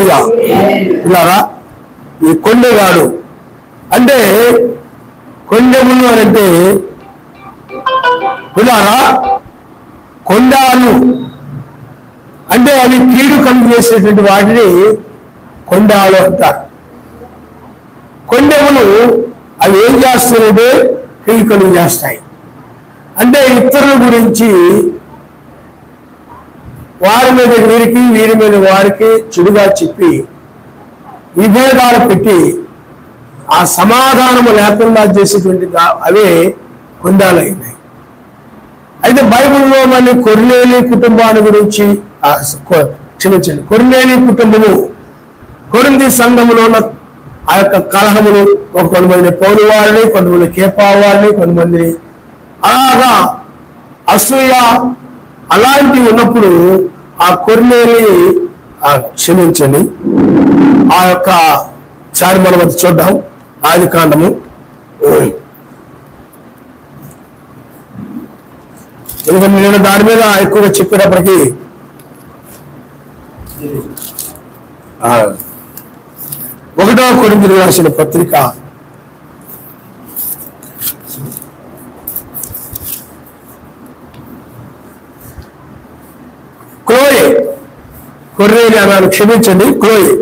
హల్లెలూయా. ఇలారా ఈ కొండెగాడు అంటే కొండెములు అని అంటే ఇలారా కొండాలు అంటే అవి కీడు కలుగు చేసేటువంటి వాటిని కొండాలు అంటారు. కొండెములు అవి ఏం చేస్తాయంటే కీడు కలుగు చేస్తాయి. అంటే ఇతరుల గురించి వారి మీద వీరికి వీరి మీద వారికి చెడుగా చెప్పి విభేదాలు పెట్టి ఆ సమాధానము లేకుండా చేసేటువంటి అవే కొండాలైనాయి. అయితే బైబిల్లో మళ్ళీ కొర్నేలి కుటుంబాన్ని గురించి క్షమించండి, కొర్నేలి కుటుంబము కొరింథీ సంఘములో ఉన్న ఆ యొక్క కలహములు కొంతమంది పౌలు వారిని, కొంతమంది కేపా వారిని, కొంతమంది అలాగా అసూయ అలాంటివి ఉన్నప్పుడు ఆ కొర్నేలి క్షమించండి ఆ యొక్క సారి మనం అది చూద్దాం. ఆదికాండము ఎందుకంటే నేను దాని మీద ఎక్కువగా చెప్పేటప్పటికీ 1వ కొరింథీయులకు రాసిన పత్రిక 'కొర్నేలి' అన్నాను, క్షమించండి, క్లోయే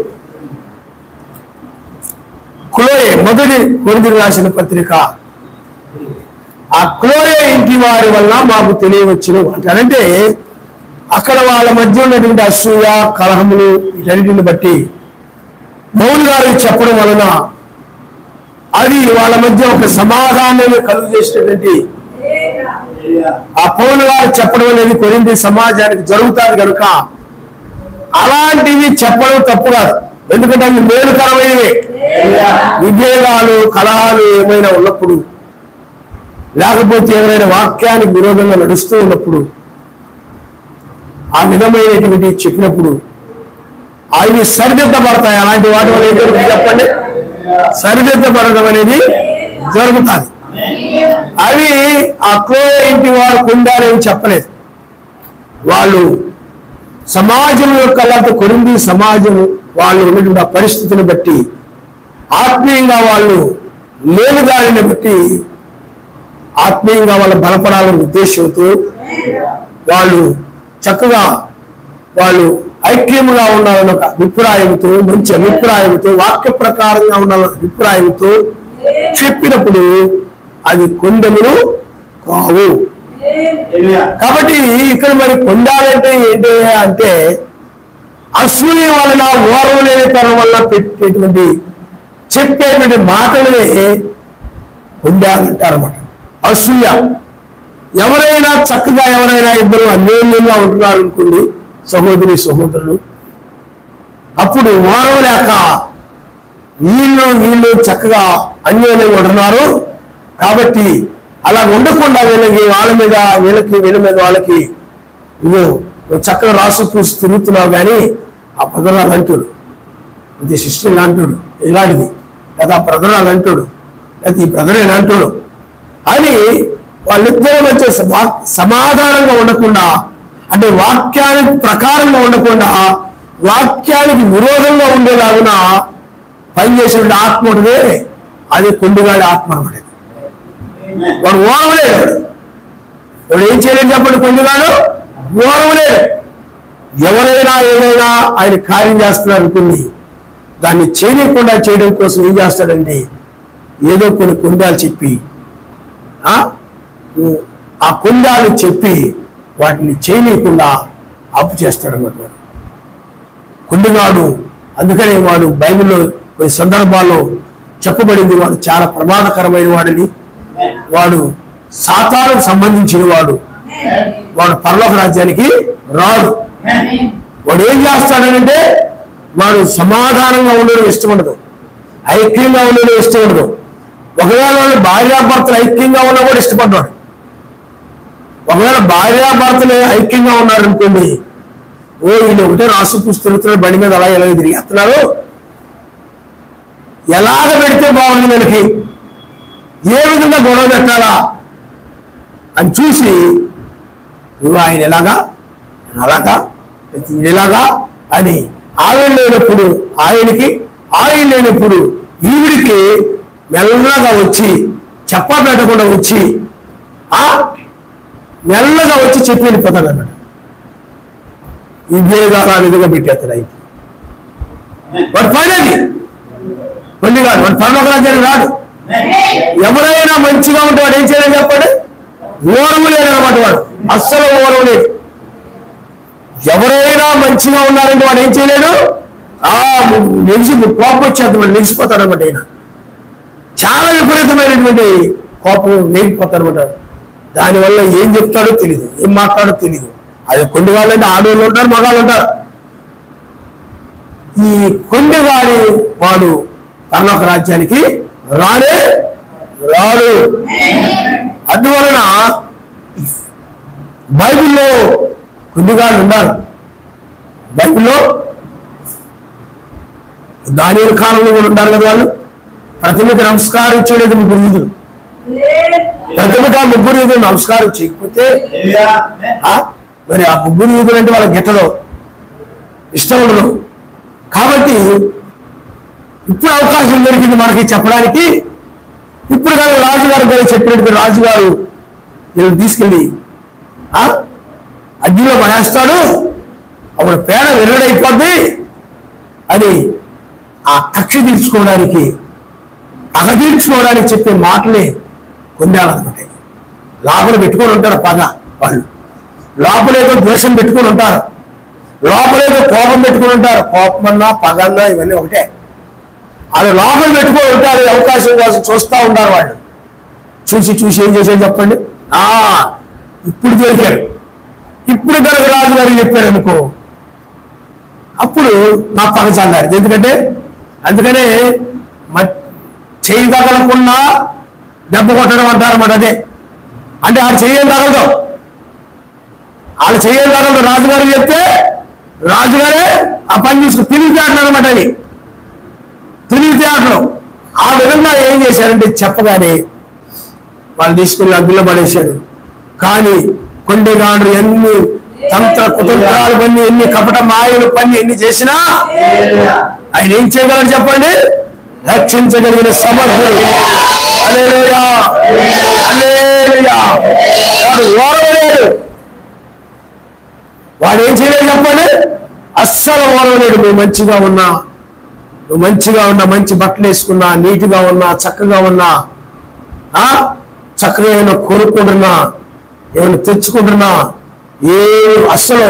1వ కొరింథీయులకు రాసిన పత్రిక ఆ క్లోయే ఇంటి వారి వల్ల మాకు తెలియవచ్చును అంటారంటే అక్కడ వాళ్ళ మధ్య ఉన్నటువంటి అసూయ కలహములు వీటన్నిటిని బట్టి పౌలు గారు చెప్పడం వలన అది వాళ్ళ మధ్య ఒక సమాధానాన్ని కలుగు చేసినటువంటి ఆ పౌలు గారు చెప్పడం అనేది కొరింథీ సమాజానికి జరుగుతుంది కనుక అలాంటివి చెప్పడం తప్పు కాదు. ఎందుకంటే అవి మేలుకరమైనవి. విభేదాలు కలహాలు ఏమైనా ఉన్నప్పుడు లేకపోతే ఎవరైనా వాక్యానికి విరోధంగా నడుస్తూ ఉన్నప్పుడు ఆ విధమైనటువంటి చెప్పినప్పుడు అవి సరిదిద్దబడతాయి. అలాంటి వాటి వల్ల ఏంటంటే చెప్పండి, సరిదిద్దబడడం అనేది జరుగుతుంది. అవి ఆ క్లోయే ఇంటి వారు కొండాలని చెప్పలేదు. వాళ్ళు సమాజం యొక్క అలాంటి కొరింథీ సమాజం వాళ్ళు ఉన్నటువంటి ఆ పరిస్థితిని బట్టి ఆత్మీయంగా వాళ్ళు లేని దానిని బట్టి ఆత్మీయంగా వాళ్ళ బలపడాలనే ఉద్దేశంతో వాళ్ళు చక్కగా వాళ్ళు ఐక్యముగా ఉండాలన్న ఒక అభిప్రాయంతో, మంచి అభిప్రాయంతో, వాక్య ప్రకారంగా ఉండాలన్న అభిప్రాయంతో చెప్పినప్పుడు అది కొండములు కావు. కాబట్టి ఇక్కడ మరి కొండాలంటే ఏంటి అంటే అసూయ వలన ఓర్వ లేని తరం వల్ల పెట్టేటువంటి చెప్పేటువంటి మాటలనే కొండాలంటారన్నమాట. అసూయ ఎవరైనా చక్కగా ఎవరైనా ఇద్దరు అన్యోన్యంగా ఉంటున్నారు అనుకోండి, సహోదరి సహోదరులు, అప్పుడు ఓర్వలేక వీళ్ళు చక్కగా అన్యోన్యంగా ఉంటున్నారు కాబట్టి అలా ఉండకుండా వీళ్ళకి వాళ్ళ మీద వీళ్ళ మీద వాళ్ళకి నువ్వు చక్కగా రాసు పూసి తిరుగుతున్నావు కానీ ఆ బ్రదరాలు అంటాడు, ఇది సిస్టర్ అంటాడు ఇలాంటిది, లేదా ఆ బ్రదరాలు అంటాడు, లేదా ఈ బ్రదరేనా అంటాడు అని వాళ్ళిద్దరి మధ్య సమాధానంగా ఉండకుండా, అంటే వాక్యానికి ప్రకారంగా ఉండకుండా వాక్యానికి విరోధంగా ఉండేలాగున పనిచేసే ఆత్మ ఉంటే అది కొండగాడి ఆత్మ అనమాట. వాడు ఓరవలేడు. వాడు ఏం చేయలేదు చెప్పండి, కొండగాడు ఓరవలేడు. ఎవరైనా ఏదైనా ఆయన కార్యం చేస్తున్నారు అనుకుంది, దాన్ని చేయకుండా చేయడం కోసం ఏం చేస్తాడండి, ఏదో కొన్ని కొండాలు చెప్పి ఆ కొండాలు చెప్పి వాటిని చేయలేకుండా అప్పు చేస్తాడన్నమాట కొండగాడు. అందుకనే వాడు బైబిల్లో కొన్ని సందర్భాల్లో చెప్పబడింది, వాడు చాలా ప్రమాదకరమైన వాడిని, వాడు సాతానుకు సంబంధించిన వాడు, వాడు పరలోక రాజ్యానికి రాడు. వాడు ఏం చేస్తాడనంటే వాడు సమాధానంగా ఉండడం ఇష్టం ఉండదు, ఐక్యంగా ఉండడం ఇష్టం ఉండదు. ఒకవేళ వాళ్ళు భార్యాభర్తలు ఐక్యంగా ఉన్నా కూడా ఇష్టపడ్డాడు. ఒకవేళ భార్యాభర్తలు ఐక్యంగా ఉన్నారనుకోండి, ఓ వీళ్ళు ఒకటే రాసు పుస్తరుతున్నారు బండి మీద అలా ఎలా తిరిగేస్తున్నారు, ఎలాగ పెడితే బాగుంది వీళ్ళకి, ఏ విధంగా గొడవ పెట్టాలా అని చూసి నువ్వు ఆయన ఎలాగా అలాగా ఎలాగా అని ఆవిడ లేనప్పుడు ఆయనకి, ఆయన లేనప్పుడు ఈవిడికి మెల్లగా వచ్చి చెప్ప పెట్టకుండా వచ్చి మెల్లగా వచ్చి చెప్పి వెళ్ళిపోతాడు అన్నాడు. ఇదే కాదు ఆ విధంగా పెట్టేస్తాడు. అయితే వాడు పైనది కొన్ని కాదు, వాడు పరలోక రాజ్యానికి రాడు. ఎవరైనా మంచిగా ఉంటే వాడు ఏం చేయాలని చెప్పండి, ఓరము లేదన్నమాట. వాడు అస్సలు ఓరము లేదు. ఎవరైనా మంచిగా ఉన్నారంటే వాడు ఏం చేయలేడు, నిలిచి కోపం వచ్చేది, వాడు నిలిచిపోతాడు అనమాట. ఆయన చాలా విపరీతమైనటువంటి కోపం వేగిపోతాడు అనమాట. దానివల్ల ఏం చెప్తాడో తెలియదు, ఏం మాట్లాడో తెలియదు. అది కొన్ని వాళ్ళంటే ఆడవాళ్ళు ఉంటారు, మగాళ్ళు ఉంటారు. ఈ కొన్ని వాడు పరలోక రాజ్యానికి రాడు. అందువలన బైబిల్లో కొన్నిగాళ్ళు ఉన్నారు. బైబిల్లో దానియేలు కాలంలో కూడా ఉంటారు కదా. వాళ్ళు ప్రతిమకి నమస్కారం చేయలేదు ముగ్గురు యూదులు. ప్రతిమకి ముగ్గురు యూదులు నమస్కారం చేయకపోతే మరి ఆ ముగ్గురు యూదులు అంటే వాళ్ళకి గిట్టదు, ఇష్టం ఉండదు. కాబట్టి ఇప్పుడు అవకాశం దొరికింది మనకి చెప్పడానికి. ఇప్పుడు కానీ రాజుగారు కూడా చెప్పినట్టు రాజుగారు వీళ్ళని తీసుకెళ్ళి అగ్నిలో పడేస్తాడు, అప్పుడు పేడ వెల్లడైపోద్ది అని ఆ కక్ష తీర్చుకోవడానికి, పగ తీర్చుకోవడానికి చెప్పే మాటలే కొన్నాళ్ళనమాట. లోపల పెట్టుకొని ఉంటారు పగ, వాళ్ళు లోపలేదో ద్వేషం పెట్టుకొని ఉంటారు, లోపలేదో కోపం పెట్టుకుని ఉంటారు. కోపం అన్నా పగ అన్నా ఇవన్నీ ఒకటే. వాళ్ళు లోపల పెట్టుకొని ఉంటారు, అవకాశం కోసం చూస్తూ ఉంటారు. వాళ్ళు చూసి ఏం చేసేది చెప్పండి, ఇప్పుడు దొరికారు, ఇప్పుడు కనుక రాజుగారు చెప్పారు అనుకో, అప్పుడు నా పగ చల్లారు. ఎందుకంటే అందుకనే చేయి తగలకుండా దెబ్బ కొట్టడం అంటారన్నమాట. అదే అంటే వాళ్ళు చెయ్యని తగలదు, వాళ్ళు చెయ్యని తగలదు. రాజుగారు చెప్తే రాజుగారే ఆ పని తీసుకుని తిరిగి ఆటలన్నమాట. అది తిరిగి ఆటలు. ఆ విధంగా ఏం చేశారంటే చెప్పగానే వాళ్ళు తీసుకుని అగ్గిలో పడేశాడు. కానీ కొండగాడు ఎన్ని తంత్ర కుతంత్రాలు పని, ఎన్ని కపట మాయలు పని ఎన్ని చేసినా ఆయన ఏం చేయగలరు చెప్పండి, రక్షించగలిగిన సమర్థుడు. హల్లెలూయా, హల్లెలూయా. వాడు ఓరవలేడు, వాడు ఏం చేయలేదు చెప్పండి, అస్సలు ఓరవలేడు. నువ్వు మంచిగా ఉన్నా, మంచి బట్టలు వేసుకున్నా, నీట్గా ఉన్నా, చక్కగా ఉన్నా, చక్కగా ఏమైనా కొనుక్కుంటున్నా, ఏమైనా తెచ్చుకుంటున్నా, అస్సలు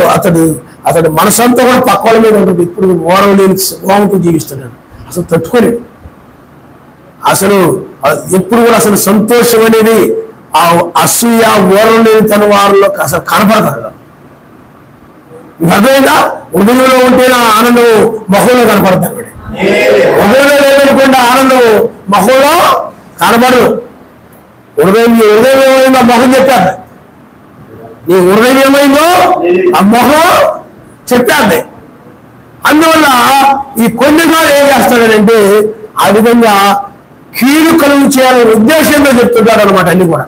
అతడు మనసంతా కూడా పక్క వాళ్ళ మీద ఉంటుంది. ఇప్పుడు ఓరం లేని ఓమంతో జీవిస్తున్నాడు. అసలు తట్టుకొని అసలు ఎప్పుడు కూడా అసలు సంతోషం అనేది ఆ అసూయ ఓరం లేని తన వారిలో అసలు కనపడతాడు. అదేగా ఉదయంలో ఉంటేనే ఆనందం మొహంలో కనపడతాడు. ఉదయంలో లేదనుకుంటే ఆనందం మొహంలో కనపడదు. ఉదయం ఏమైందో మొహం చెప్పారు, నీ హృదయం ఏమైందో ఆ మొహం చెప్పారు. అందువల్ల ఈ కొన్నిగా ఏం చేస్తాడంటే ఆ విధంగా కీడు కలుగు చేయాలనే ఉద్దేశంతో చెప్తుంటాడు అనమాట. అన్ని కూడా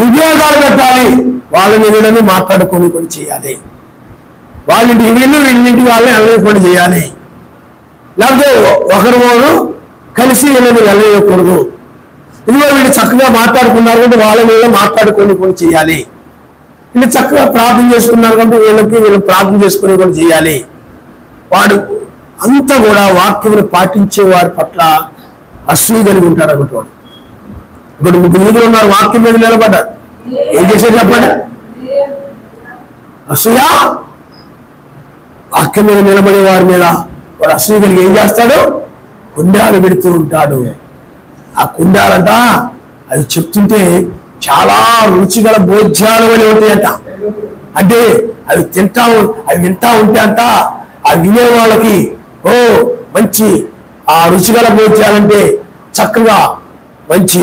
ఉద్యోగాలు పెట్టాలి, వాళ్ళని వీళ్ళని మాట్లాడుకొని చేయాలి, వాళ్ళింటికి వీళ్ళింటికి వాళ్ళని వెళ్ళకుండా చేయాలి, లేకపోతే ఒకరు కలిసి వీళ్ళని వెళ్ళకూడదు. ఇదిగో వీళ్ళు చక్కగా మాట్లాడుకున్నారు కంటే వాళ్ళ వీళ్ళ మాట్లాడుకొని చేయాలి, వీళ్ళు చక్కగా ప్రార్థన చేసుకున్నారు కంటే వీళ్ళు ప్రార్థన చేసుకుని కూడా చేయాలి. వాడు అంతా కూడా వాక్యమును పాటించే వారి పట్ల అసూయ కలిగి ఉంటాడు అన్నమాట. వాడు ఇప్పుడు ముగ్గురు యూదులు ఉన్నారు, వాక్యం మీద నిలబడ్డారు. ఏం చేశారు చెప్పండి, అసూయ. వాక్యం మీద నిలబడే వారి మీద వాడు అసూయ కలిగి ఏం చేస్తాడు, కుండాలు పెడుతూ ఉంటాడు. ఆ కుండాలంట అది చెప్తుంటే చాలా రుచిగల భోజ్యాలు అని ఉంటాయంట. అంటే అవి వింటా ఉంటే అంట ఆ వినే వాళ్ళకి మంచి ఆ రుచిగల భోజ్యాలంటే చక్కగా మంచి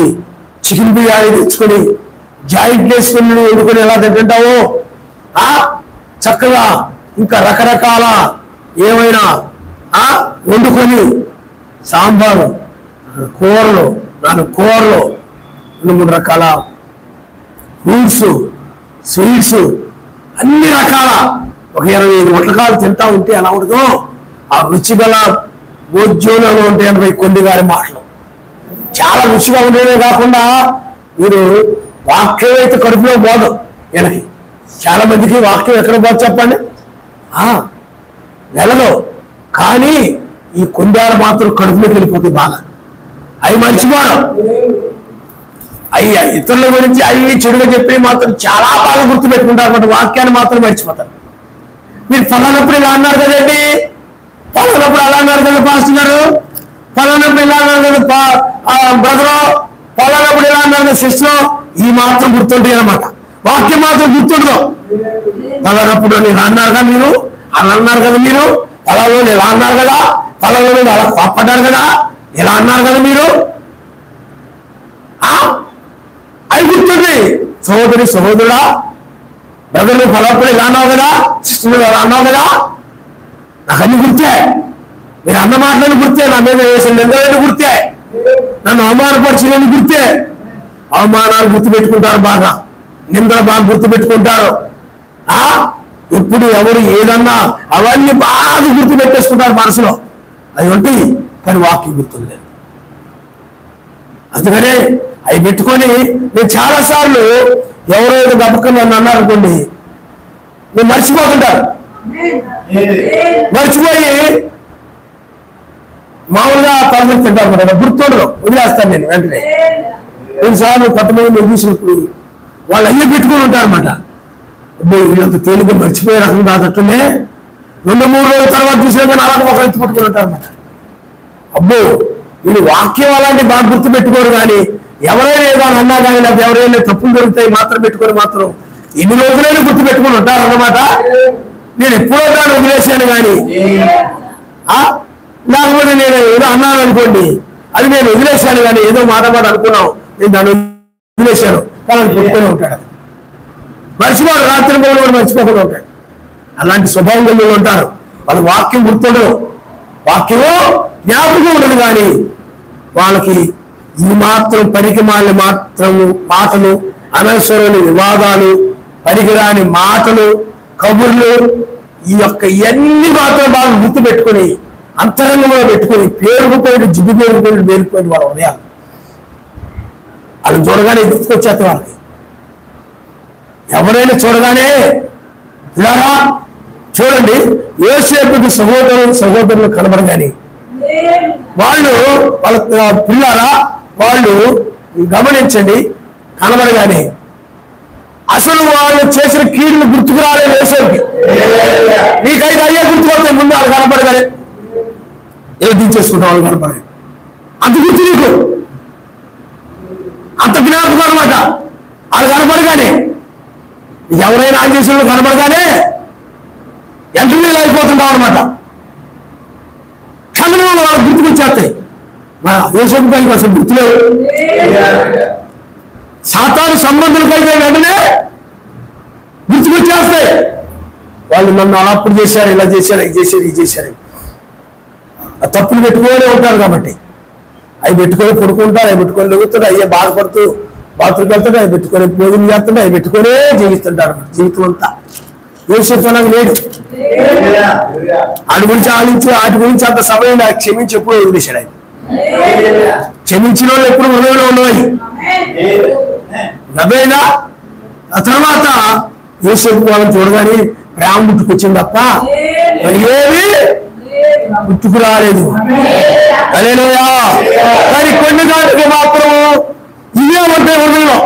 చికెన్ బిర్యానీ తెచ్చుకొని జాయింట్ వేసుకుని వండుకొని ఎలా తింటావో చక్కగా ఇంకా రకరకాల ఏమైనా వండుకొని సాంబారు, కూరలు, 4 కూరలు, 2-3 రకాల ఫ్రూట్స్, స్వీట్స్, అన్ని రకాల ఒక 25 వంటకాలు తింటా ఉంటే ఎలా ఉండదో ఆ రుచి గల భోజ్యంలో ఉంటాయి కొన్ని గారి మాటలు చాలా రుచిగా ఉండేదే కాకుండా మీరు వాక్యం అయితే కడుపులో పోదు. వీళ్ళకి చాలా మందికి వాక్యం ఎక్కడ పోదు చెప్పండి, వెళ్ళదు. కానీ ఈ కొందారు మాత్రం కడుపులోకి వెళ్ళిపోతుంది బాగా. అవి మర్చిపోవడం, ఇతరుల గురించి అవి చెడుగా చెప్పి మాత్రం చాలా బాగా గుర్తుపెట్టుకుంటారు అన్నమాట. వాక్యాన్ని మాత్రం మర్చిపోతారు. మీరు ఫలానప్పుడు ఇలా అన్నారు కదండి, ఫలానప్పుడు అలా అన్నారు కదా పాస్టర్ గారు, ఫలానప్పుడు ఇలా అన్నారు కదా బ్రదరు, ఫలానప్పుడు ఇలా అన్నారు కదా సిస్టర్, ఈ మాత్రం గుర్తుంటాయి అన్నమాట. వాక్యం మాత్రం గుర్తుండదు. ఫలానప్పుడు నేను అన్నారు కదా మీరు, అలా అన్నారు కదా మీరు, ఫలాలో ఇలా అన్నారు కదా, ఫలాలో అలా కోప్పడ్డారు కదా, ఇలా అన్నారు కదా మీరు, అవి గుర్తుంది. సహోదరి సహోదరుడా, బ్రదర్లు ఫలాప్పుడు ఇలా అన్నావు కదా, సిస్టర్లు ఇలా అన్నావు కదా, నాకు అన్ని గుర్తే. మీరు అన్న మాటలను గుర్తే, నా మీద వేసిన నిందలను గుర్తే, నన్ను అవమానపరిచినని గుర్తే. అవమానాలు గుర్తుపెట్టుకుంటారు బాగా, నిందలు బాగా గుర్తుపెట్టుకుంటారు. ఎప్పుడు ఎవరు ఏదన్నా అవన్నీ బాగా గుర్తుపెట్టేసుకుంటారు మనసులో. అవి ఉంటాయి కానీ వాక్యం గుర్తులేదు. అందుకనే అవి పెట్టుకొని నేను చాలాసార్లు ఎవరైనా గబక్కని నన్ను అన్నారనుకోండి, నేను మర్చిపోతుంటారు. మర్చిపోయి మామూలుగా పనులు తింటారు కదా, గుర్తుండదు, వదిలేస్తాను నేను వెంటనే. కొన్నిసార్లు కొంతమంది నేను చూసినప్పుడు వాళ్ళు అయ్యే పెట్టుకుని ఉంటారు అనమాట. వీళ్ళంత తేలిగ్గా మర్చిపోయే రకం కాదట్టునే 2-3 రోజుల తర్వాత చూసినా కానీ అలాంటి ఒక ఎత్తి పట్టుకుని ఉంటారు అనమాట. అబ్బో వీళ్ళు వాక్యం అలాంటి బాగా గుర్తు పెట్టుకోరు. కానీ ఎవరైనా ఏదో అన్నా కానీ నాకు ఎవరైనా తప్పులు దొరుకుతాయి మాత్రం పెట్టుకొని మాత్రం ఎన్ని రోజులైనా గుర్తు పెట్టుకుని ఉంటారు అన్నమాట. నేను ఎప్పుడో దాన్ని వదిలేశాను కానీ, లేకపోతే నేను ఏదో అన్నాను అనుకోండి, అది నేను వదిలేశాను కానీ ఏదో మాట అనుకున్నావు, నేను దాన్ని వదిలేశాను కానీ పెట్టుకొని ఉంటాడు. మర్చిపోడు, రాత్రి కూడా మర్చిపోకుండా ఉంటాడు. అలాంటి స్వభావం కలిగి ఉంటారు. వాళ్ళ వాక్యం గుర్తుండదు, వాక్యము జ్ఞాపకం ఉండదు. కానీ వాళ్ళకి ఈ మాత్రం పనికిమాలిన మాటలు, అనవసరమైన వివాదాలు, పనికిరాని మాటలు, కబుర్లు, ఇవన్నీ మాత్రం బాగా గుర్తు పెట్టుకుని అంతరంగంలో పెట్టుకుని పేరుకుపోయిన జిడ్డు పేరుకుపోయిన వాళ్ళ ఉదయాలు వాళ్ళని చూడగానే గుర్తుకొచ్చేస్తారు. వాళ్ళకి ఎవరైనా చూడగానే ఇలాగా చూడండి, యోసేపుకి సహోదరులు కనబడగానే వాళ్ళు వాళ్ళ పిల్లారా వాళ్ళు గమనించండి, కనబడగానే అసలు వాళ్ళు చేసిన కీడులు గుర్తుకు రాలేదు యోసేపుకి. నీకైతే అయ్యే గుర్తుకొస్తే ముందు వాళ్ళు కనపడగానే ఏదో దించేసుకుంటాం, వాళ్ళు కనపడగానే అంత గుర్తు నీకు, అంత జ్ఞాపకం అనమాట. వాళ్ళు కనపడగానే ఎవరైనా ఆంజేశ్వరులు కనపడగానే ఎంటనే అయిపోతుంటాం అనమాట. క్షణంలో వాళ్ళు గుర్తుకొచ్చేస్తాయి. యోసేపు కలిగి అసలు గుర్తులేవు. సాతాను సంబంధులు కలిగే వెంటనే గుర్తుకొచ్చేస్తాయి. వాళ్ళు నన్ను అప్పుడు చేశారు, ఇలా చేశారు, ఇది చేశారు, ఇది చేశారు. ఆ తప్పులు పెట్టుకోనే ఉంటారు కాబట్టి అవి పెట్టుకొని పడుకుంటారు, అవి పెట్టుకొని లెగుతారు, అయ్యే బాధపడుతూ బాత్రూమ్కి వెళ్తాడు, అవి పెట్టుకొని భోజనం చేస్తుంటే అవి పెట్టుకునే జీవిస్తుంటారు జీవితం అంతా. యోసేపు నాకు లేడు, వాటి గురించి ఆలోచించి వాటి గురించి అంత సమయం నాకు క్షమించి ఎప్పుడు వదిలేశాడు. ఆయన క్షమించిన వాళ్ళు ఎప్పుడు హృదయంలో ఉన్నవి నవ్వేనా. ఆ తర్వాత యోసేపు వాళ్ళని చూడగానే ప్రేమ పుట్టుకొచ్చింది తప్ప ఏమి పుట్టుకు రాలేదు. హల్లెలూయా. కానీ కొన్ని దానికి మాత్రం ఇవే ఉంటాయి హృదయంలో.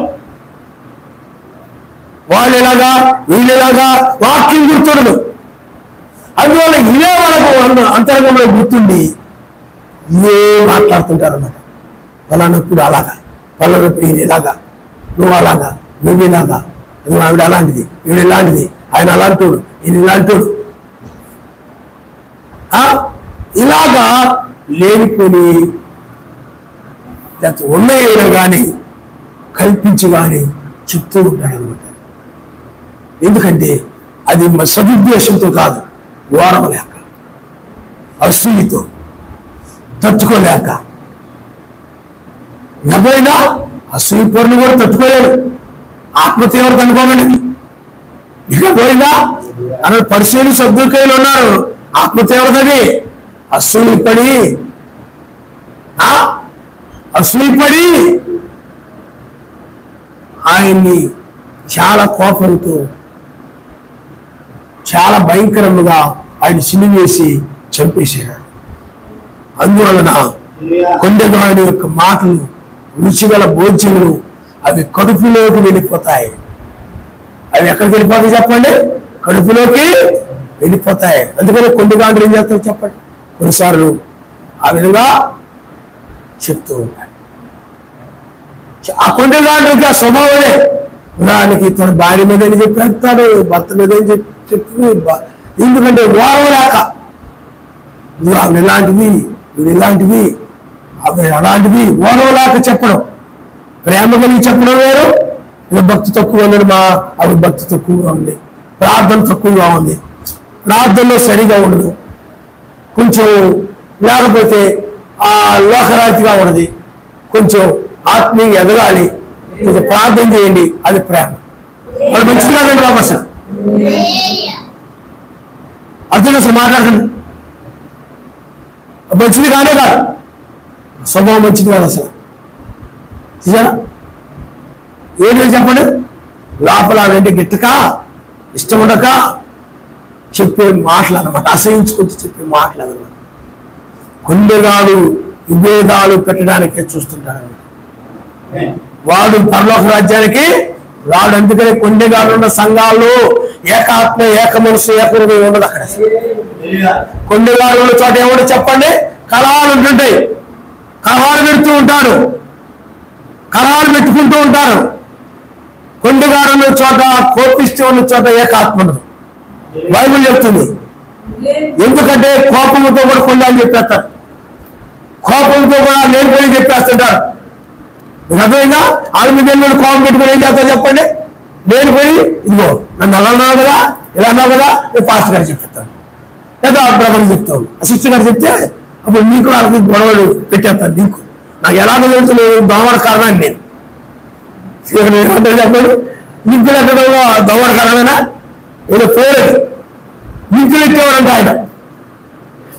వాళ్ళు ఎలాగా వీళ్ళు ఎలాగా వాక్యం గుర్తుండదు. అందువల్ల ఇవే వాళ్ళకు అంతరంగంలో గుర్తుండి ఇవే మాట్లాడుతుంటారు అన్నమాట. ఫలానప్పుడు అలాగా, ఫలానప్పుడు ఇది ఇలాగా, నువ్వు అలాగా, నువ్వు ఇలాగా, నువ్వు ఆవిడ అలాంటిది, వీడు ఇలాంటిది, ఆయన అలాంటోడు, ఇది ఇలాంటోడు, ఇలాగా లేనిపోని ఉన్నాయైనా కానీ కల్పించి కానీ చెప్తూ ఉంటాడు అనమాట. ఎందుకంటే అది సదుద్దేశంతో కాదు, ఓరవలేక, అసూయతో, తట్టుకోలేక. నవ్వైనా అసూయ పొరలు కూడా తట్టుకోలేడు, ఆత్మతీవ్రత అనుకోమని. ఇక పోయినా అక్కడ పరిశీలి సద్దుకైలు ఉన్నారు, ఆత్మతీవ్రతని అసూయపడి ఆయన్ని చాలా కోపంతో చాలా భయంకరముగా ఆయన సిలివేసి చంపేశాడు. అందువలన కొండగాడి యొక్క మాటలు, రుచిగల భోజ్యములు అవి కడుపులోకి వెళ్ళిపోతాయి. అవి ఎక్కడికి వెళ్ళిపోతాయి చెప్పండి? కడుపులోకి వెళ్ళిపోతాయి. అందుకని కొండగాండ్రు ఏం చేస్తారు చెప్పండి? కొన్నిసార్లు ఆ విధంగా చెప్తూ ఉంటాడు. ఆ కొండగాండ్రుకి ఆ స్వభావమే. ఉదాహరణకి తన భార్య మీద చెప్పేస్తాడు, భర్త మీద చెప్పి, ఎందుకంటే ఓరవలేక ఆమె ఇలాంటివి, ఇది ఇలాంటివి, ఆమె అలాంటివి ఓరవలేక చెప్పడం. ప్రేమ కలిగి చెప్పడం వేరు. భక్తి తక్కువ ఉంది, ఆవిడ భక్తి తక్కువగా ఉంది, ప్రార్థన తక్కువగా ఉంది, ప్రార్థనలో సరిగా ఉండదు, కొంచెం లేకపోతే ఆ లోకరాతిగా ఉన్నది, కొంచెం ఆత్మీయంగా ఎదగాలి, కొంచెం ప్రార్థన చేయండి, అది ప్రేమ. వాళ్ళు మంచిది కాదండి బాబు, అసలు అర్థం అసలు మాట్లాడండి. మంచిది కానే కాదు, స్వభావం మంచిది కాదు అసలు. చూసారా? ఏంటి చెప్పండి? లోపల వెంట గిట్టక, ఇష్టం ఉండక చెప్పే మాటలు అన్నమాట, అసహించుకుంటూ చెప్పే మాటలు అన్నమాట. కొండగాడు విభేదాలు పెట్టడానికే చూస్తుంటాడు. వాడు పరలోక రాజ్యానికి రాడు. అందుకని కొండగాడు ఉన్న సంఘాల్లో ఏకాత్మ, ఏక మనసు, ఏకహృదయం ఉండదు. అక్కడ కొండగాడు ఉన్న చోట ఏమో చెప్పండి, కలహాలు ఉంటుంటాయి, కలహాలు పెడుతూ ఉంటారు, కలహాలు పెట్టుకుంటూ ఉంటారు. కొండగాడు ఉన్న చోట, కోపిస్తూ ఉన్న చోట ఏకాత్మ ఉండదు. బైబిల్ చెప్తుంది. ఎందుకంటే కోపంతో కూడా కొండ అని చెప్పేస్తారు, కోపంతో కూడా నేను పోయి చెప్పేస్తుంటారు. అదేగా వాళ్ళ మీద కోపం పెట్టుకుని ఏం చేస్తారు చెప్పండి? నేను పోయి ఇదిగో నన్ను అలా అన్నావు కదా, ఇలా అన్నావు కదా, నేను పాస్టర్ గారు చెప్పేస్తాను, లేదా బ్రదర్ చెప్తాను, సిస్టర్ గారు చెప్తే అప్పుడు నీకు వాళ్ళకి గొడవలు పెట్టేస్తాను. నీకు నాకు ఎలాగో తెలుసు, దోమడ కారణాన్ని నేను చెప్పాడు. నింకులు ఎక్కడో దోమడ కారణమేనా? ఏదో పోలేదు, నింకులు ఎక్కేవాడంట ఆయన,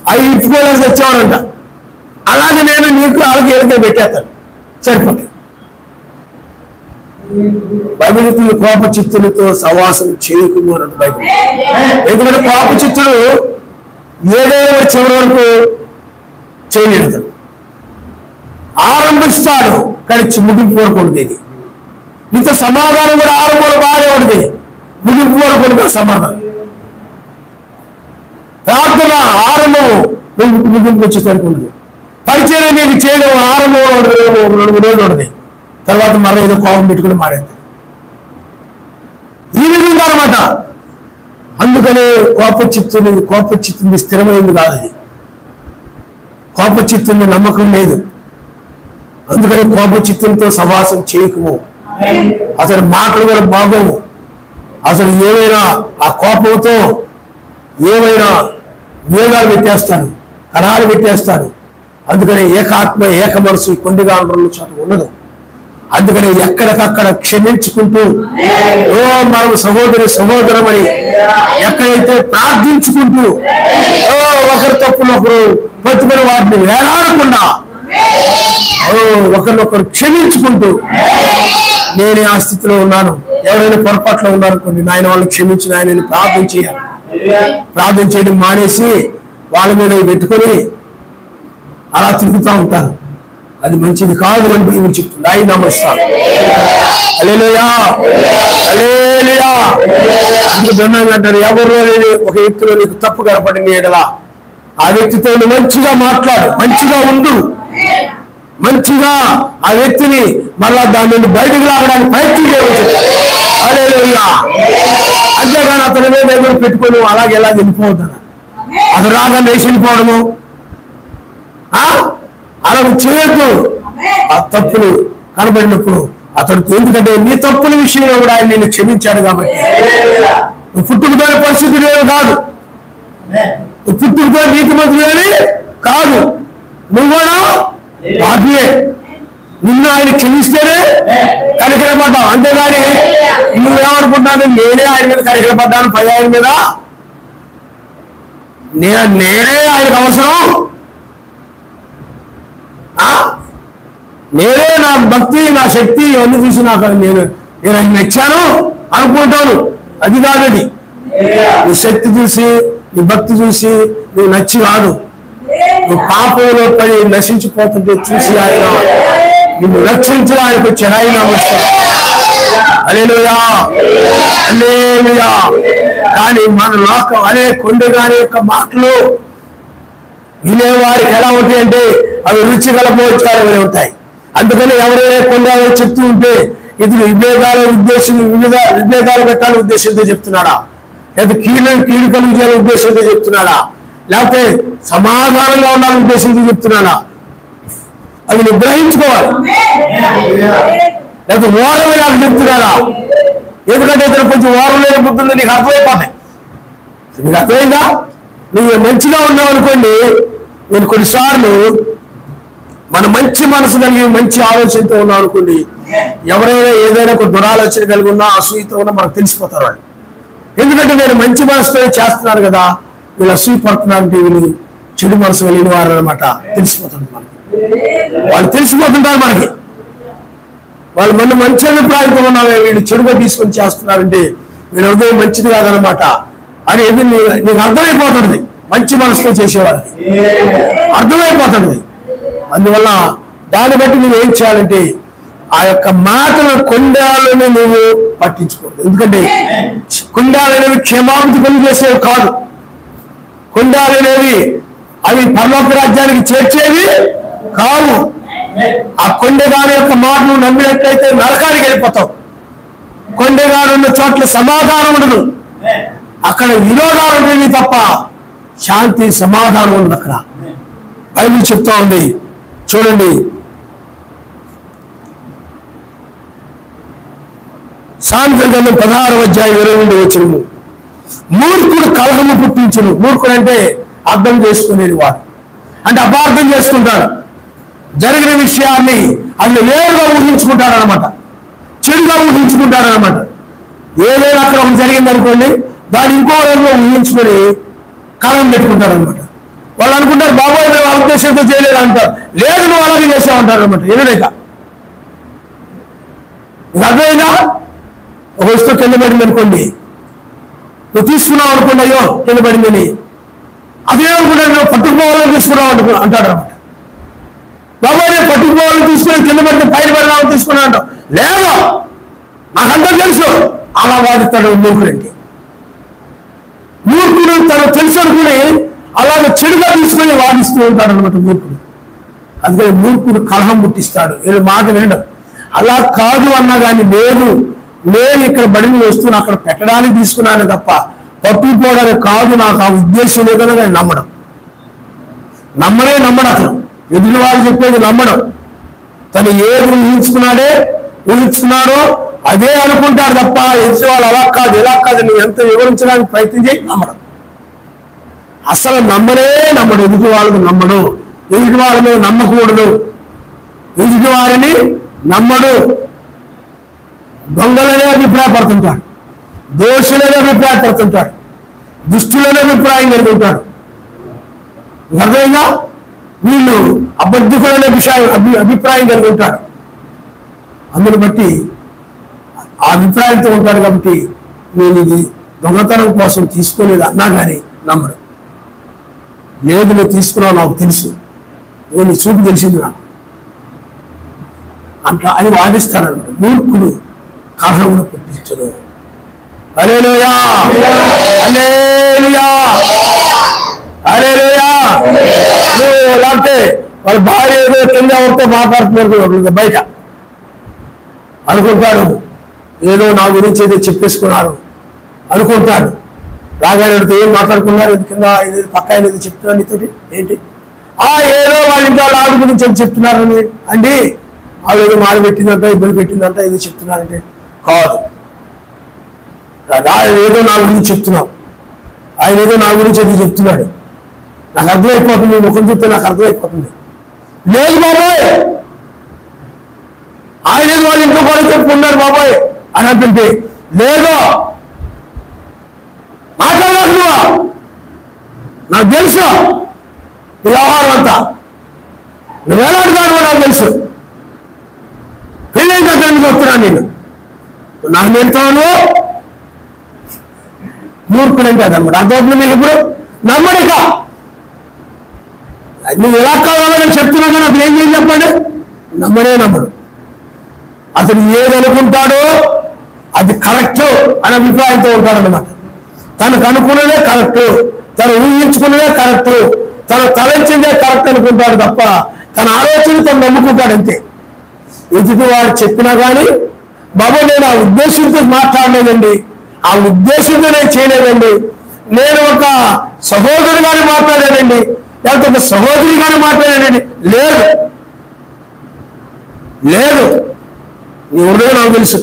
అవి ఇప్పుకోలేసి వచ్చేవాడంట. అలాగే నేను నీకు వాళ్ళకి ఏదైతే పెట్టేస్తాను, సరిపోతుంది. బైబిల్ కోప చిత్తులతో సవాసం చేయకుండా అన్నట్టు బైబిల్. ఎందుకంటే కోప చిత్తుడు ఏదైనా చివరి వరకు చేయలేదు, ఆరంభిస్తాడు కానీ ముగింపు వరకు ఉంటుంది. ఇంత సమాధానం కూడా ఆరంభంలో బాగానే ఉంటుంది, ముగింపు వరకు ఉంటుంది సమాధానం. ప్రార్థన ఆరంభము ముగింపు వచ్చేసరికి ఉంటుంది. పరిచయం నీకు చేయడం ఆరంభంలో ఉంటుంది, 2 రోజులు ఉంటుంది, తర్వాత మరో ఏదో కోపం పెట్టుకుని మారేది. ఈ విధంగా అనమాట. అందుకనే కోపచిత్తుని స్థిరమైంది కాదు, అది కోపచిత్తుని నమ్మకం లేదు. అందుకని కోపచిత్తులతో సవాసం చేయకము. అసలు మాటలు కూడా బాగోవు. అసలు ఏమైనా ఆ కోపంతో ఏమైనా వేగాలు పెట్టేస్తాడు, కణాలు పెట్టేస్తాడు. అందుకని ఏకాత్మ, ఏక మనసు కొండగా చోట ఉండదు. అందుకని ఎక్కడికక్కడ క్షమించుకుంటూ, ఓ మనం సహోదరమని ఎక్కడైతే ప్రార్థించుకుంటూ, ఓ ఒకరి తప్పులు ఒకరు బతుకుని వాటిని వేలాడకుండా, ఓ ఒకరినొకరు క్షమించుకుంటూ, నేను ఆ స్థితిలో ఉన్నాను, ఎవరైనా పొరపాట్లో ఉన్నారనుకోండి, నాయన వాళ్ళని క్షమించి నాయన ప్రార్థన చేయాలి. ప్రార్థన చేయడం మానేసి వాళ్ళ మీద పెట్టుకొని అలా తిరుగుతూ ఉంటారు. అది మంచిది కాదు అని బైబిల్ చెప్తుంది. ఆయన నమస్కారం. హల్లెలూయా, హల్లెలూయా. అందుకు బ్రహ్మంగా అంటారు, ఎవరు అనేది ఒక వ్యక్తిలో నీకు తప్పు కనపడింది ఎడలా ఆ వ్యక్తితో మంచిగా మాట్లాడు, మంచిగా ఉండు, మంచిగా ఆ వ్యక్తిని మళ్ళా దాని నుండి బయటకు రావడానికి ప్రయత్నం చేయవచ్చు. హల్లెలూయా. అంతేగాని అతని మీద ఎదురు పెట్టుకొని అలాగే ఎలా వెళ్ళిపోతాను, అది రాగా లేచి వెళ్ళిపోవడము అలా చేయొద్దు. ఆ తప్పులు కనబడినప్పుడు అతడు, ఎందుకంటే నీ తప్పుల విషయంలో కూడా ఆయన నేను క్షమించాడు కాబట్టి. నువ్వు పుట్టుకతోనే పరిస్థితులు కాదు, నువ్వు పుట్టుకతో నీతి మంత్రులని కాదు, నువ్వు కూడా పాపియే. నిన్ను ఆయన క్షమిస్తేనే కనికరపడ్డావు. అంతేగాని నువ్వేమనుకుంటాను, నేనే ఆయన మీద కనికరపడ్డాను, పై ఆయన మీద నేనే ఆయనకు అవసరం, నేనే నా భక్తి నా శక్తి ఇవన్నీ చూసి నాకు నేను ఆయన నచ్చాను అనుకుంటాను. అది కాదది. నీ శక్తి చూసి నీ భక్తి చూసి నువ్వు నచ్చి కాదు, నువ్వు పాపంలో పడి నశించిపోతుంటే చూసి ఆయన నిన్ను రక్షించడానికి వచ్చాడు. ఆయన వస్తాడు. హల్లెలూయా హల్లెలూయా. కానీ మన లోకం అనే కొండగాని యొక్క మాటలు వినేవారికి ఎలా ఉంటాయి అంటే అవి రుచి కలపోవచ్చాలు ఉంటాయి. అందుకని ఎవరైనా కొండగా చెప్తూ ఉంటే ఇది విభేదాల ఉద్దేశం విభేదాలు పెట్టాలని ఉద్దేశంతో చెప్తున్నాడా, లేదా కీడు కలిగించాలని ఉద్దేశంతో చెప్తున్నాడా, లేకపోతే సమాధానంగా ఉండాలని ఉద్దేశంతో చెప్తున్నాడా, అది నువ్వు గ్రహించుకోవాలి. లేకపోతే ఓరమే నాకు చెప్తున్నాడా, ఎందుకంటే ఇతను కొంచెం ఓరం లేని బుద్ధుంది నీకు అర్థమైపోతాయి. నీకు అర్థమైందా? నువ్వు మంచిగా ఉన్నావు అనుకోండి, నేను కొన్నిసార్లు మన మంచి మనసు కలిగి మంచి ఆలోచనతో ఉన్నాం అనుకోండి, ఎవరైనా ఏదైనా ఒక దురాలోచన కలిగి ఉన్నా అసూయతో ఉన్నా మనకు తెలిసిపోతారు వాళ్ళు. ఎందుకంటే నేను మంచి మనసుతో చేస్తున్నారు కదా, వీళ్ళు అసూయ పడుతున్నారంటే వీళ్ళు చెడు మనసు కలిగిన వారు అనమాట. తెలిసిపోతుంది మనకి, వాళ్ళు తెలిసిపోతుంటారు మనకి. వాళ్ళు మన మంచి అభిప్రాయంతో ఉన్నారే, వీళ్ళు చెడుగా తీసుకొని చేస్తున్నారంటే వీళ్ళ హృదయం మంచిది కాదనమాట అని నీకు అర్థమైపోతుంది. మంచి మనసుతో చేసేవాళ్ళకి అర్థమైపోతుంది. అందువల్ల దాన్ని బట్టి నువ్వు ఏం చేయాలంటే ఆ యొక్క మాటల కొండాలని నువ్వు పట్టించుకోవద్దు. ఎందుకంటే కొండాలు అనేవి క్షేమాభివృద్ధి కలిగేసేవి కాదు. కొండాలు అనేవి అవి పరలోక రాజ్యానికి చేర్చేవి కావు. ఆ కొండగాని యొక్క మాటను నమ్మినట్లయితే నరకానికి వెళ్ళిపోతావు. కొండగాడు ఉన్న చోట్ల సమాధానం ఉండదు, అక్కడ విరోధాలు ఉండేవి తప్ప శాంతి సమాధానం ఉండదు. అక్కడ బైబిల్ చెప్తా ఉంది చూడండి, సామెతల గ్రంథం 16వ అధ్యాయం 22వ వచనము. మూర్ఖుడు కలహము పుట్టించును. మూర్ఖుడు అంటే అర్థం చేసుకునేది వాడు, అంటే అపార్థం చేసుకుంటాడు. జరిగిన విషయాన్ని అది నేరుగా ఊహించుకుంటాడు అనమాట, చెడుగా ఊహించుకుంటాడు అనమాట. ఏదైనా అక్కడ ఒకటి జరిగింది అనుకోండి, దాన్ని ఇంకో రోజులో ఊహించుకొని కలం పెట్టుకుంటారు అనమాట. వాళ్ళు అనుకుంటారు బాబోయ్ మేము వాళ్ళ ఉద్దేశంతో చేయలేదు అంటారు, లేదు నువ్వు అలాగే చేసామంటారు అనమాట. ఎదురేక అర్థమైనా ఒక వస్తువు కింద పడింది అనుకోండి, నువ్వు తీసుకున్నావు అనుకోండి, అయ్యో కింద పడిందని, అదేమనుకుంటాడు నువ్వు పట్టుకుపోవాలని తీసుకున్నావు అంటాడు అనమాట. బాబోయ్ నేను పట్టుకుపోవాలని తీసుకుని కింద పడితే పైన పడదామని తీసుకున్నా అంటావు, లేదు నాకంతా తెలుసు అలా వాదిస్తాడు మూర్ఖుడంటే. మూర్ఖుడు తను తెలుసు అనుకుని అలాగే చెడుగా తీసుకొని వాదిస్తూ ఉంటాడు అనమాట మూర్ఖుడు. అందుకని మూర్ఖుడు కలహం పుట్టిస్తాడు, వీళ్ళు మాట వినడం. అలా కాదు అన్నా కానీ లేదు, నేను ఇక్కడ బడిని వస్తువును అక్కడ పెట్టడానికి తీసుకున్నాను తప్ప పట్టుకుపోవడానికి కాదు, నాకు ఆ ఉద్దేశం లేదని నేను నమ్మడం. నమ్మడం అతను ఎదుటి వాళ్ళు చెప్పేది నమ్మడం. తను ఏది ఊహించుకున్నాడో అదే అనుకుంటాడు తప్ప ఎదుటి వాళ్ళు అలా కాదు ఇలా కాదు నువ్వు ఎంత వివరించడానికి ప్రయత్నం చేయి నమ్మడం. అసలు నమ్మడు, ఎదుటి వాళ్ళని నమ్మడు, ఎదుటి వాళ్ళ మీద నమ్మకూడదు, ఎదుటి వారిని నమ్మడు. దొంగలనే అభిప్రాయపడుతుంటాడు, దోషులనే అభిప్రాయపడుతుంటాడు, దుష్టులనే అభిప్రాయం కలుగుతాడు. అర్థమైందా? వీళ్ళు అబద్ధికులనే అభిప్రాయం కలిగి ఉంటాడు. అందుని బట్టి ఆ అభిప్రాయంతో ఉంటాడు. కాబట్టి నేను ఇది దొంగతనం కోసం తీసుకోలేదు అన్నా కానీ నమ్మడు. లేదు నువ్వు తీసుకున్నావు నాకు తెలుసు, నేను చూపు తెలిసింది నాకు అంట అని వాదిస్తాడన్నమాట. మూర్ఖుడు కలహమును పుట్టించడు. హల్లెలూయా హల్లెలూయా హల్లెలూయా. నువ్వు ఎలా అంటే వాళ్ళ భార్య ఏదో కింద ఎవరితో మాట్లాడుతున్నారు బయట అనుకుంటాడు, ఏదో నా గురించి ఏదో చెప్పేసుకున్నారు అనుకుంటాడు. రాగాడితో ఏం మాట్లాడుకున్నారు, కింద పక్క ఏదో చెప్తున్నారు నీతోటి ఏంటి, ఏదో వాళ్ళ ఇంట్లో ఆవిడ గురించి అని చెప్తున్నారని అండి, ఆవిడ ఏదో మారి పెట్టిందంట ఇబ్బంది పెట్టిందంట ఏదో చెప్తున్నారంటే కాదు, ఏదో నా గురించి చెప్తున్నావు, ఆయన ఏదో నా గురించి ఏదో చెప్తున్నాడు, నాకు అర్థమైపోతుంది, ముఖం చూస్తే నాకు అర్థమైపోతుంది. లేదు బాబాయ్ ఆయన ఏదో వాళ్ళు ఇంట్లో కూడా చెప్పుకున్నారు బాబాయ్ అని అంటుంటే లేదు మాట్లాడలేదు, నాకు తెలుసు వ్యవహారం అంతా. నువ్వు ఎలాంటిదాను నాకు తెలుసు. పెళ్ళైన దగ్గర నుంచి వస్తున్నాను నేను. నాకు నేర్తాను మూర్ఖుడంటే అదనమాట. అర్థమవుతుంది మీకు ఇప్పుడు? నమ్మడిక నువ్వు ఎలా కావాలని చెప్తున్నా కానీ అతను ఏం చేయాలి చెప్పండి? నమ్మడు. అతను ఏదనుకుంటాడో అది కరెక్ట్ అనే అభిప్రాయంతో ఉంటాడనమాట. తనకు అనుకున్నదే కరెక్ట్, తను ఊహించుకున్నదే కరెక్ట్, తను తలంచిందే కరెక్ట్ అనుకుంటాడు తప్ప తన ఆలోచన తను నమ్ముకుంటాడు అంతే. ఎదుటి వాడు చెప్పినా కానీ బాబు నేను ఆ ఉద్దేశంతో మాట్లాడలేదండి, ఆ ఉద్దేశంతో నేను చేయలేదండి, నేను ఒక సహోదరు గాని మాట్లాడానండి, లేకపోతే ఒక సహోదరి గాని మాట్లాడానండి. లేదు నీ హృదయం నాకు తెలుసు.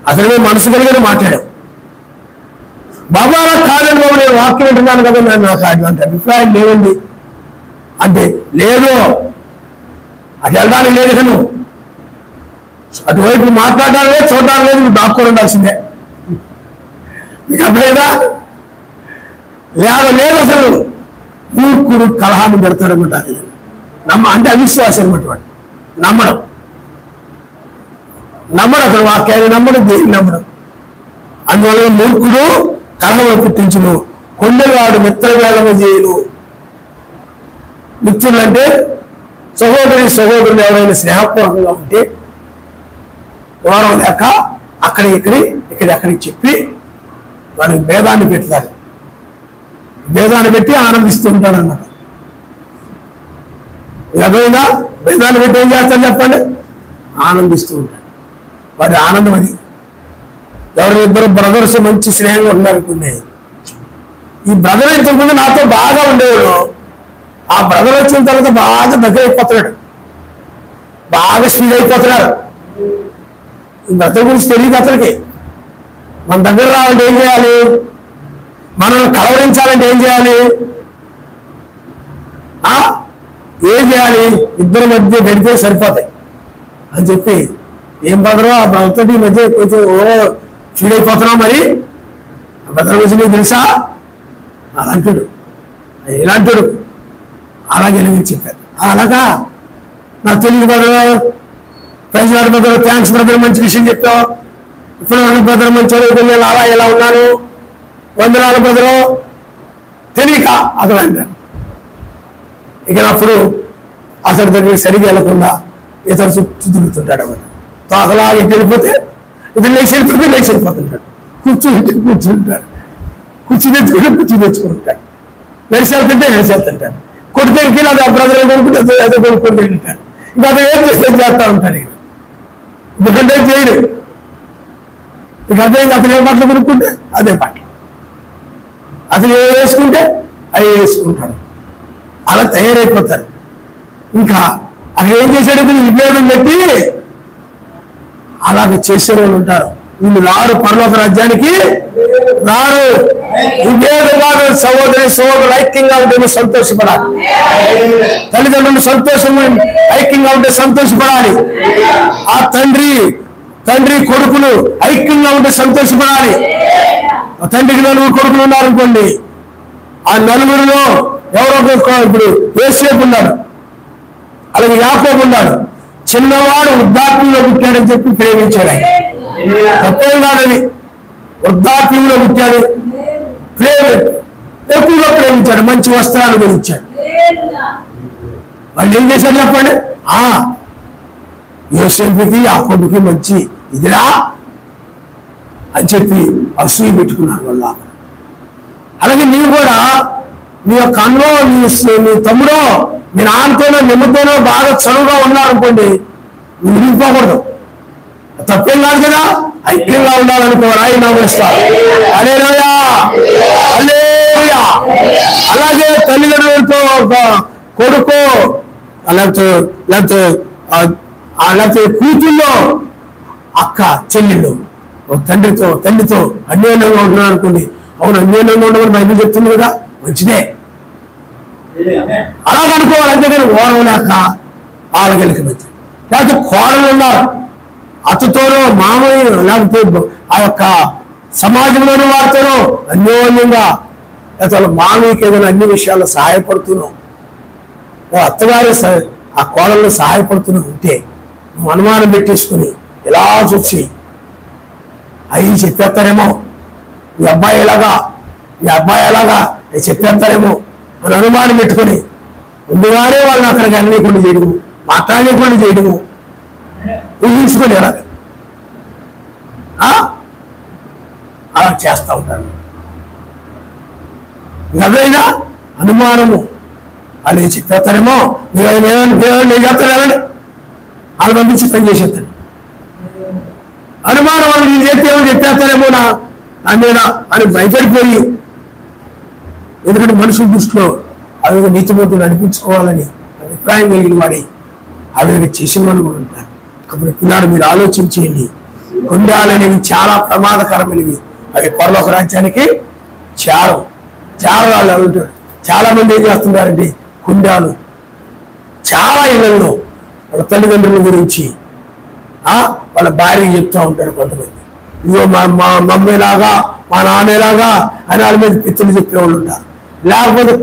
అసలు నేను మనసు కలిగిన మాట్లాడావు. బాబా అలా కాదండి బాబు, నేను వాక్యం వింటున్నాను కదా, నాకు అటువంటి అభిప్రాయం లేదండి అంటే లేదు. అది వెళ్ళడానికి లేదు కదా, నువ్వు అటువైపు మాట్లాడాలి లేదు, చూడడానికి లేదు, నువ్వు దాక్కొని ఉండాల్సిందే. నీకు అర్థమైందా? లేదు అసలు మూర్ఖుడు కలహాన్ని పెడతాడు అనమాట. అంటే అవిశ్వాసం అనమాట. వాడు నమ్మడు అతను వాక్యాన్ని నమ్మడం, దేన్ని నమ్మడం. అందువల్ల మూర్ఖుడు కలహము పుట్టించును, కొండలవాడు మిత్రవేళము చేయను. మిత్రులు అంటే సహోదరులు ఎవరైనా స్నేహపూర్వకంగా ఉంటే గౌరవం లేక అక్కడికి చెప్పి వాడికి భేదాన్ని పెడతారు. భేదాన్ని పెట్టి ఆనందిస్తూ ఉంటాడు అన్నమాట. అర్థమైందా? భేదాన్ని పెట్టి ఏం చేస్తాను చెప్పండి? ఆనందిస్తూ ఉంటాడు. వాడి ఆనందం అది. ఎవరు ఇద్దరు బ్రదర్స్ మంచి స్నేహంగా ఉన్నారనుకునే, ఈ బ్రదర్ ఇంతకుముందు నాతో బాగా ఉండేవాడు, ఆ బ్రదర్ వచ్చిన తర్వాత బాగా దగ్గర అయిపోతున్నాడు, బాగా స్పీడ్ అయిపోతున్నాడు. ఈ బ్రదర్ గురించి తెలియదు అతనికి. మన దగ్గర రావాలంటే ఏం చేయాలి? మనం కలవరించాలంటే ఏం చేయాలి? ఇద్దరి మధ్య గడితే సరిపోతాయి అని చెప్పి, ఏం బ్రదరో ఆ బ్రదర్తో ఈ మధ్య కొంచెం ఫీల్ అయిపోతున్నావు, మరి ఆ బ్రదర్ గురించి నీకు తెలుసా అలాంటాడు, ఇలాంటాడు. అలాగే చెప్పారు. అలాగా నాకు తెలియదు brother, praise lord brother, thanks brother, మంచి విషయం చెప్తావు. ఇప్పుడు బ్రదర్ మంచి అలా ఎలా ఉన్నాను, వందనాలు బ్రదరు, తెలియక అసలు అంటారు. ఇక అప్పుడు అతడి దగ్గర సరిగ్గా వెళ్లకుండా ఇతను చుట్టూ తిరుగుతుంటాడు అన్నమాట. అసలు ఇటు వెళ్ళిపోతే ఇతను లేచి వెళ్ళిపోతుంటాడు, కూర్చుంటాడు, కుర్చీ తెచ్చుకుంటాడు, వెలిసేళ్తుంటే వెలిసేళ్తుంటాడు, కొడుకు అది ఆ బ్రదర్ కొనుక్కుంటే అదే కొనుక్కుంటూ ఉంటాడు. ఇంకా అతను ఏం చేస్తా ఉంటాడు. ఎందుకంటే చేయడు. ఇక అదే అతను ఏ బట్టలు కొనుక్కుంటే అదే బట్టలు, అతను ఏ వేసుకుంటే అవి వేసుకుంటాడు. అలా తయారైపోతారు. ఇంకా అక్కడ ఏం చేశాడు? విభేదం పెట్టి అలాగ చేసే వాళ్ళు ఉంటారు. వీళ్ళు రారు, పరలోక రాజ్యానికి రారు. విభేదవాడు సహోదరు ఐక్యంగా ఉంటే సంతోషపడాలి. తల్లిదండ్రులు ఐక్యంగా ఉంటే సంతోషపడాలి. ఆ తండ్రి కొడుకులు ఐక్యంగా ఉంటే సంతోషపడాలి. తండ్రికి 4 కొడుకులు ఉన్నారనుకోండి, ఆ 4 ఎవరో ఇప్పుడు యోసేపు ఉన్నాడు, అలాగే యాకోబు ఉన్నాడు. చిన్నవాడు వృద్ధాప్యంలో పుట్టాడని చెప్పి ప్రేమించాడు. ఆయన తప్పేం కాదని, వృద్ధాప్యంలో పుట్టాడు, ఎక్కువగా ప్రేమించాడు, మంచి వస్త్రాలు ధరించాడు. వాళ్ళు ఏం చేశారు చెప్పండి? యోసేపుకి యాకోబుకి మంచి ఇదిరా అని చెప్పి అసూయ పెట్టుకున్నారు వాళ్ళ. అలాగే నీవు కూడా నీ యొక్క అన్నో నీ తమ్ముడో మీ నాన్నతోనో నిమ్మతోనో బాగా చనువుగా ఉన్నారనుకోండి, నువ్వు విరిగిపోకూడదు. తప్పేం కాదు కదా, ఐక్యంగా ఉండాలనుకో. ఆయన వేస్తారు. అలాగే తల్లిదండ్రులతో ఒక కొడుకో లేకపోతే కూతుల్లో అక్క చెల్లెళ్ళు తల్లితో అన్యోన్యంగా ఉంటున్నారు అనుకోండి. అవును, అన్యోన్యంగా ఉండమని బైబిల్ చెప్తుంది కదా, మంచిదే. అలా అనుకోవాలి. అంతేగాని ఓరం లేక ఆడగలికి మధ్య, లేకపోతే కోడలు ఉన్నారు, అత్తతోనో మామయ్య లేకపోతే ఆ యొక్క సమాజంలోని వారితోనో అన్యోన్యంగా లేకపోతే వాళ్ళ మామయ్యకి ఏదైనా అన్ని విషయాల్లో సహాయపడుతున్నావు, అత్తగారి ఆ కోడల్లో సహాయపడుతూనే ఉంటే నువ్వు అనుమానం పెట్టేసుకుని ఇలా చూసి అయ్యి చెప్పేస్తారేమో, ఈ అబ్బాయి ఎలాగా చెప్పేస్తారేమో అని అనుమానం పెట్టుకొని ముందుగానే వాళ్ళని అక్కడికి అన్నికుండా చేయడము, మాట్లాడలేకుండా చేయడము, ఊహించుకొని ఎలాగ అలా చేస్తూ ఉంటారు. ఎవరైనా అనుమానము వాళ్ళు చెప్పేస్తారేమో, నేను చెప్తాను వాళ్ళు పంపించి పని చేసేస్తాను. అనుమానం వాళ్ళు నేను చేస్తేమో చెప్పేస్తారేమో నా మీద అని భయపడిపోయి, ఎందుకంటే మనుషుల దృష్టిలో అవి నీతిమంతులు అనిపించుకోవాలని అభిప్రాయం కలిగిన వాడి అవి చేసిన వాళ్ళు కూడా ఉంటారు. కాబట్టి పిల్లలు మీరు ఆలోచించేయండి, కొండాలనేవి చాలా ప్రమాదకరమైనవి. అవి పరలోక రాజ్యానికి చాలా ఉంటారు. చాలా మంది ఏం చేస్తున్నారంటే కుండాలు చాలా ఇళ్లలో వాళ్ళ తల్లిదండ్రుల గురించి వాళ్ళ భార్య చెప్తూ ఉంటారు. కొంతమంది ఇదిగో మా మమ్మీలాగా మా నాన్నలాగా అని వాళ్ళ మీద పిత్తులు చెప్పే వాళ్ళు ఉంటారు. లేకపోతే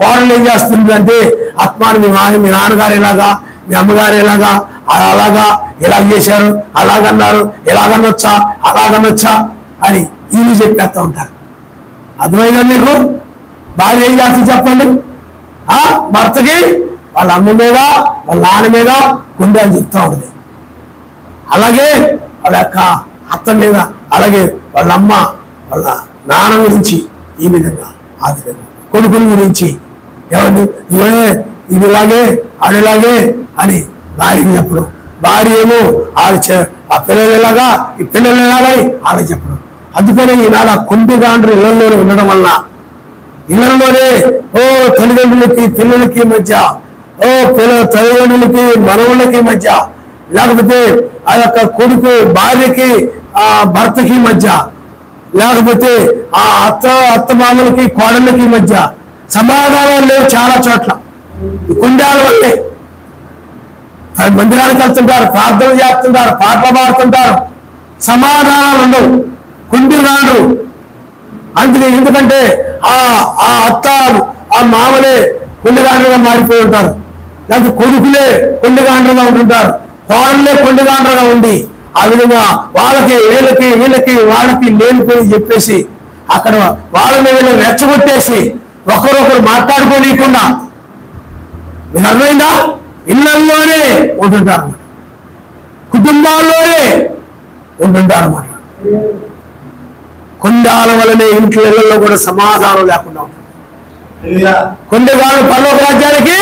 కోడలు ఏం చేస్తుందంటే ఆత్మాను మీ నాన్నగారు ఎలాగా, మీ అమ్మగారు ఎలాగా, అలాగా ఎలా చేశారు, అలాగన్నారు, అలాగనొచ్చా అని వీళ్ళు చెప్పేస్తూ ఉంటారు. అర్థమైందా మీకు? భార్య ఏం చేస్తుంది చెప్పండి? భర్తకి వాళ్ళ అమ్మ మీద వాళ్ళ నాన్న మీద గుండె అని చెప్తూ ఉంటుంది. అలాగే వాళ్ళ యొక్క అత్త మీద, అలాగే వాళ్ళ అమ్మ వాళ్ళ నాన్న గురించి ఈ విధంగా ఆ విధంగా కొడుకుల గురించి ఏమండి ఇది ఇలాగే ఆడిలాగే అని భార్యకి చెప్పడం, భార్య ఏమో ఆ పిల్లలు ఎలాగా ఈ పిల్లలు ఎలాగా వాళ్ళకి చెప్పడం. అందుకనే ఈనాడు కొండగాండ్రు ఇళ్లలోనే ఉండడం వల్ల ఇళ్లలోనే తల్లిదండ్రులకి పిల్లలకి మధ్య, తల్లిదండ్రులకి మనవులకి మధ్య, లేకపోతే ఆ యొక్క కొడుకు భార్యకి భర్తకి మధ్య, లేకపోతే ఆ అత్తమామలకి కోడళ్ళకి మధ్య సమాధానాలు లేవు చాలా చోట్ల. ఈ కుండాల వల్లే మందిరానికి వెళ్తుంటారు, ప్రార్థన చేస్తుంటారు, పాటలు పాడుతుంటారు, సమాధానాలు ఉండవు, కుండిగాండ్రు. అందుకే ఎందుకంటే ఆ అత్త ఆ మామలే కొండగాండ్రుగా మారిపోయి ఉంటారు, లేకపోతే కొడుకులే కొండగాండ్రుగా ఉంటుంటారు, కోడళ్ళే కొండగాండ్రుగా ఉండి ఆ విధంగా వాళ్ళకి వీళ్ళకి వాళ్ళకి లేనిపోయి చెప్పేసి అక్కడ వాళ్ళని వీళ్ళని రెచ్చగొట్టేసి ఒకరొకరు మాట్లాడుకోలేకుండా మీకు అర్థమైందా? ఇళ్లలోనే ఉంటుంటారు అన్నమాట, కుటుంబాల్లోనే ఉంటుంటారు అన్నమాట. కొండాల వలనే ఇంట్లో ఇళ్లలో కూడా సమాధానం లేకుండా ఉంటుంది. కొండగాలు పరలోక రాజ్యానికి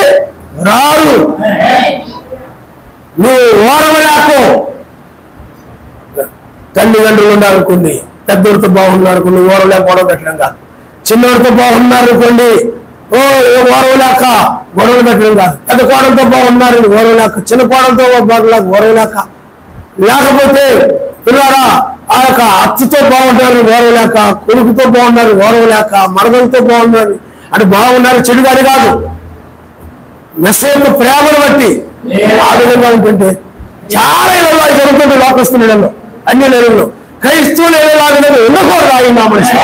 రారు. నువ్వు ఓరవలేకో తల్లిదండ్రులు ఉండాలనుకోండి, పెద్దోడితో బాగున్నారనుకోండి, ఓరవలేక గొడవ పెట్టడం కాదు. చిన్నోడితో బాగున్నారనుకోండి, ఓరవలేక గొడవలు పెట్టడం కాదు. పెద్ద కోడలతో బాగున్నారు ఓరవలేక, చిన్న కోడలతో ఓరవలేక, లేకపోతే పిల్లరా ఆ యొక్క అత్తతో బాగుంటారు ఓరవలేక, కొడుకుతో బాగున్నారు ఓరవలేక, మరదలతో బాగున్నారు అంటే బాగున్నారు చెడుగాని కాదు, మెస్సయ్య ప్రేమను బట్టి ఆ విధంగా ఉంటుంటే చాలా ఇళ్ళలో జరుగుతుంది. లోకస్తుల ఇళ్ళలో, అన్ని ఇళ్ళలో, క్రైస్తవుల ఇళ్ళలాగా ఉండకూడదు. ఆయన మనిషి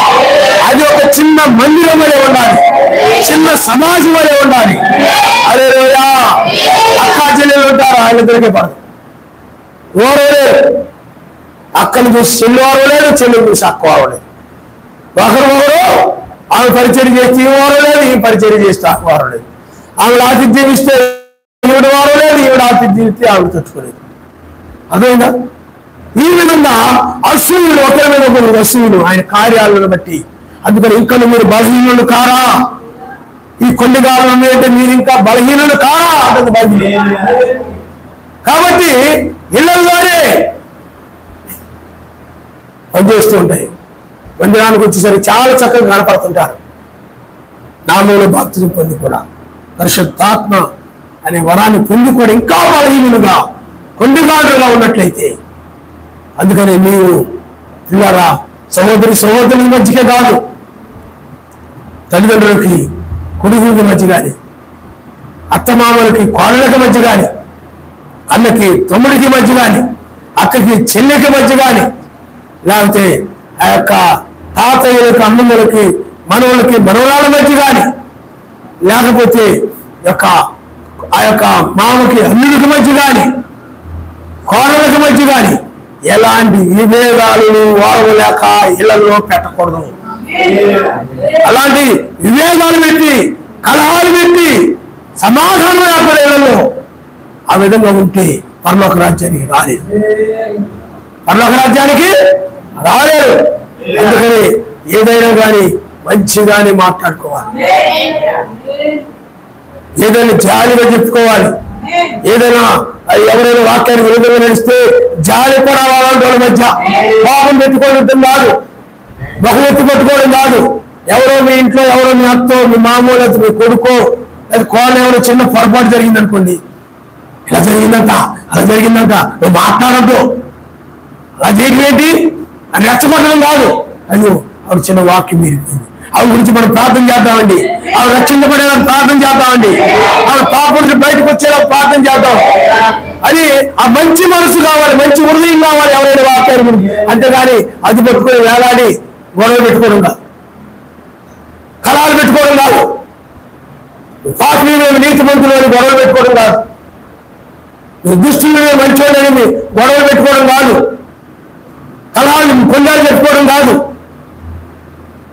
అది ఒక చిన్న మందిరం వలె ఉండాలి, చిన్న సమాజం వలె ఉండాలి. అరే రోజా అక్కా చెల్లెలు ఉంటారు, ఆయన దొరికే పడదు. ఓరవలేదు, అక్కను చూసి చెల్లి ఓరవలేదు, చెల్లెలు చూసి అక్క ఓరవలేదు. ఒకరు ఆమె పరిచయం చేస్తే ఈ ఓరవలేదు, ఈ పరిచయం చేస్తే అక్క ఓరవలేదు. ఆవిడ ఆతిథ్యం ఇస్తే ఈవిడ ఓరవలేదు, ఈవిడ ఆతిథ్యం ఇస్తే ఆవిడ తట్టుకోలేదు. అదేనా? ఈ విధంగా అసూయులు ఒకరి మీద ఒకరు అసూయులు ఆయన కార్యాలను బట్టి. అందుకని ఇంకా మీరు బలహీనులు కారా? ఈ కొన్ని కాలం అంటే మీరు ఇంకా బలహీనులు కారా అంటుంది బైబిల్. కాబట్టి ఇళ్లలోనే పనిచేస్తూ ఉంటాయి. మందిరానికి వచ్చేసరికి చాలా చక్కగా కనపడుతుంటారు. నామంలో బాప్తిజం పొంది కూడా పరిశుద్ధాత్మ అనే వరాన్ని పొంది కూడా ఇంకా బలహీనులుగా కొండగాడుగా ఉన్నట్లయితే, అందుకని మీరు పిల్లరా సహోదరుల మధ్యకే కాదు, తల్లిదండ్రులకి కొడుకులకి మధ్య కానీ, అత్తమామలకి కోడళ్ళకి మధ్య కానీ, అన్నకి తమ్ముడికి మధ్య కానీ, అక్కకి చెల్లెకి మధ్య కానీ, లేకపోతే ఆ యొక్క తాతయ్యలకు అమ్మమ్మలకి మనవులకి మనవరాల మధ్య కానీ, లేకపోతే ఆ యొక్క మామకి అల్లుడికి మధ్య కానీ, కోడలకి మధ్య కానీ ఎలాంటి విభేదాలు వారు లేక ఇళ్లలో పెట్టకూడదు. అలాంటి విభేదాలు పెట్టి, కలహాలు పెట్టి సమాధానం లేకుండా ఇళ్లలో ఆ విధంగా ఉంటే పరలోక రాజ్యానికి రాలేదు. పరలోక రాజ్యానికి రాలేరు. అందుకని ఏదైనా కానీ మంచిగానే మాట్లాడుకోవాలి, ఏదైనా జాలిగా చెప్పుకోవాలి. ఏదైనా ఎవరైనా వాక్యాన్ని విరుద్ధంగా నడిస్తే జాలి కూడా వాళ్ళ మధ్య పాపం పెట్టుకోవడం కాదు, బహుమతి పెట్టుకోవడం కాదు. ఎవరో మీ ఇంట్లో, ఎవరో మీ అత్తో, మీ మామూలు, మీ కొడుకో లేదా కోడలు ఎవరో చిన్న పొరపాటు జరిగింది అనుకోండి, ఇలా జరిగిందంట, అలా జరిగిందంట, నువ్వు మాట్లాడద్దు, అలా చేయటమేంటి అని రెచ్చగొట్టడం కాదు. అయ్యో ఆవిడ చిన్న వాక్యం మీరిపోయింది, ఆవిడ గురించి మనం ప్రార్థన చేద్దామండి, ఆవిడ రక్షించబడేలా ప్రార్థన చేద్దామండి, ఆవిడ పాప నుంచి బయటకు వచ్చేలా ప్రార్థన చేద్దాం. అది ఆ మంచి మనసు కావాలి, మంచి హృదయం కావాలి ఎవరైనా వాక్యాన్ని గురించి. అంతేగాని అది పెట్టుకుని వేలాడి గొడవ పెట్టుకోవడం కాదు, కళాలు పెట్టుకోవడం కాదు, పాపనీయులు నీతి మంతులు అని గొడవలు పెట్టుకోవడం కాదు, దుష్టులు మంచోళ్ళని గొడవలు పెట్టుకోవడం కాదు, కళాలు కొండాలు పెట్టుకోవడం కాదు.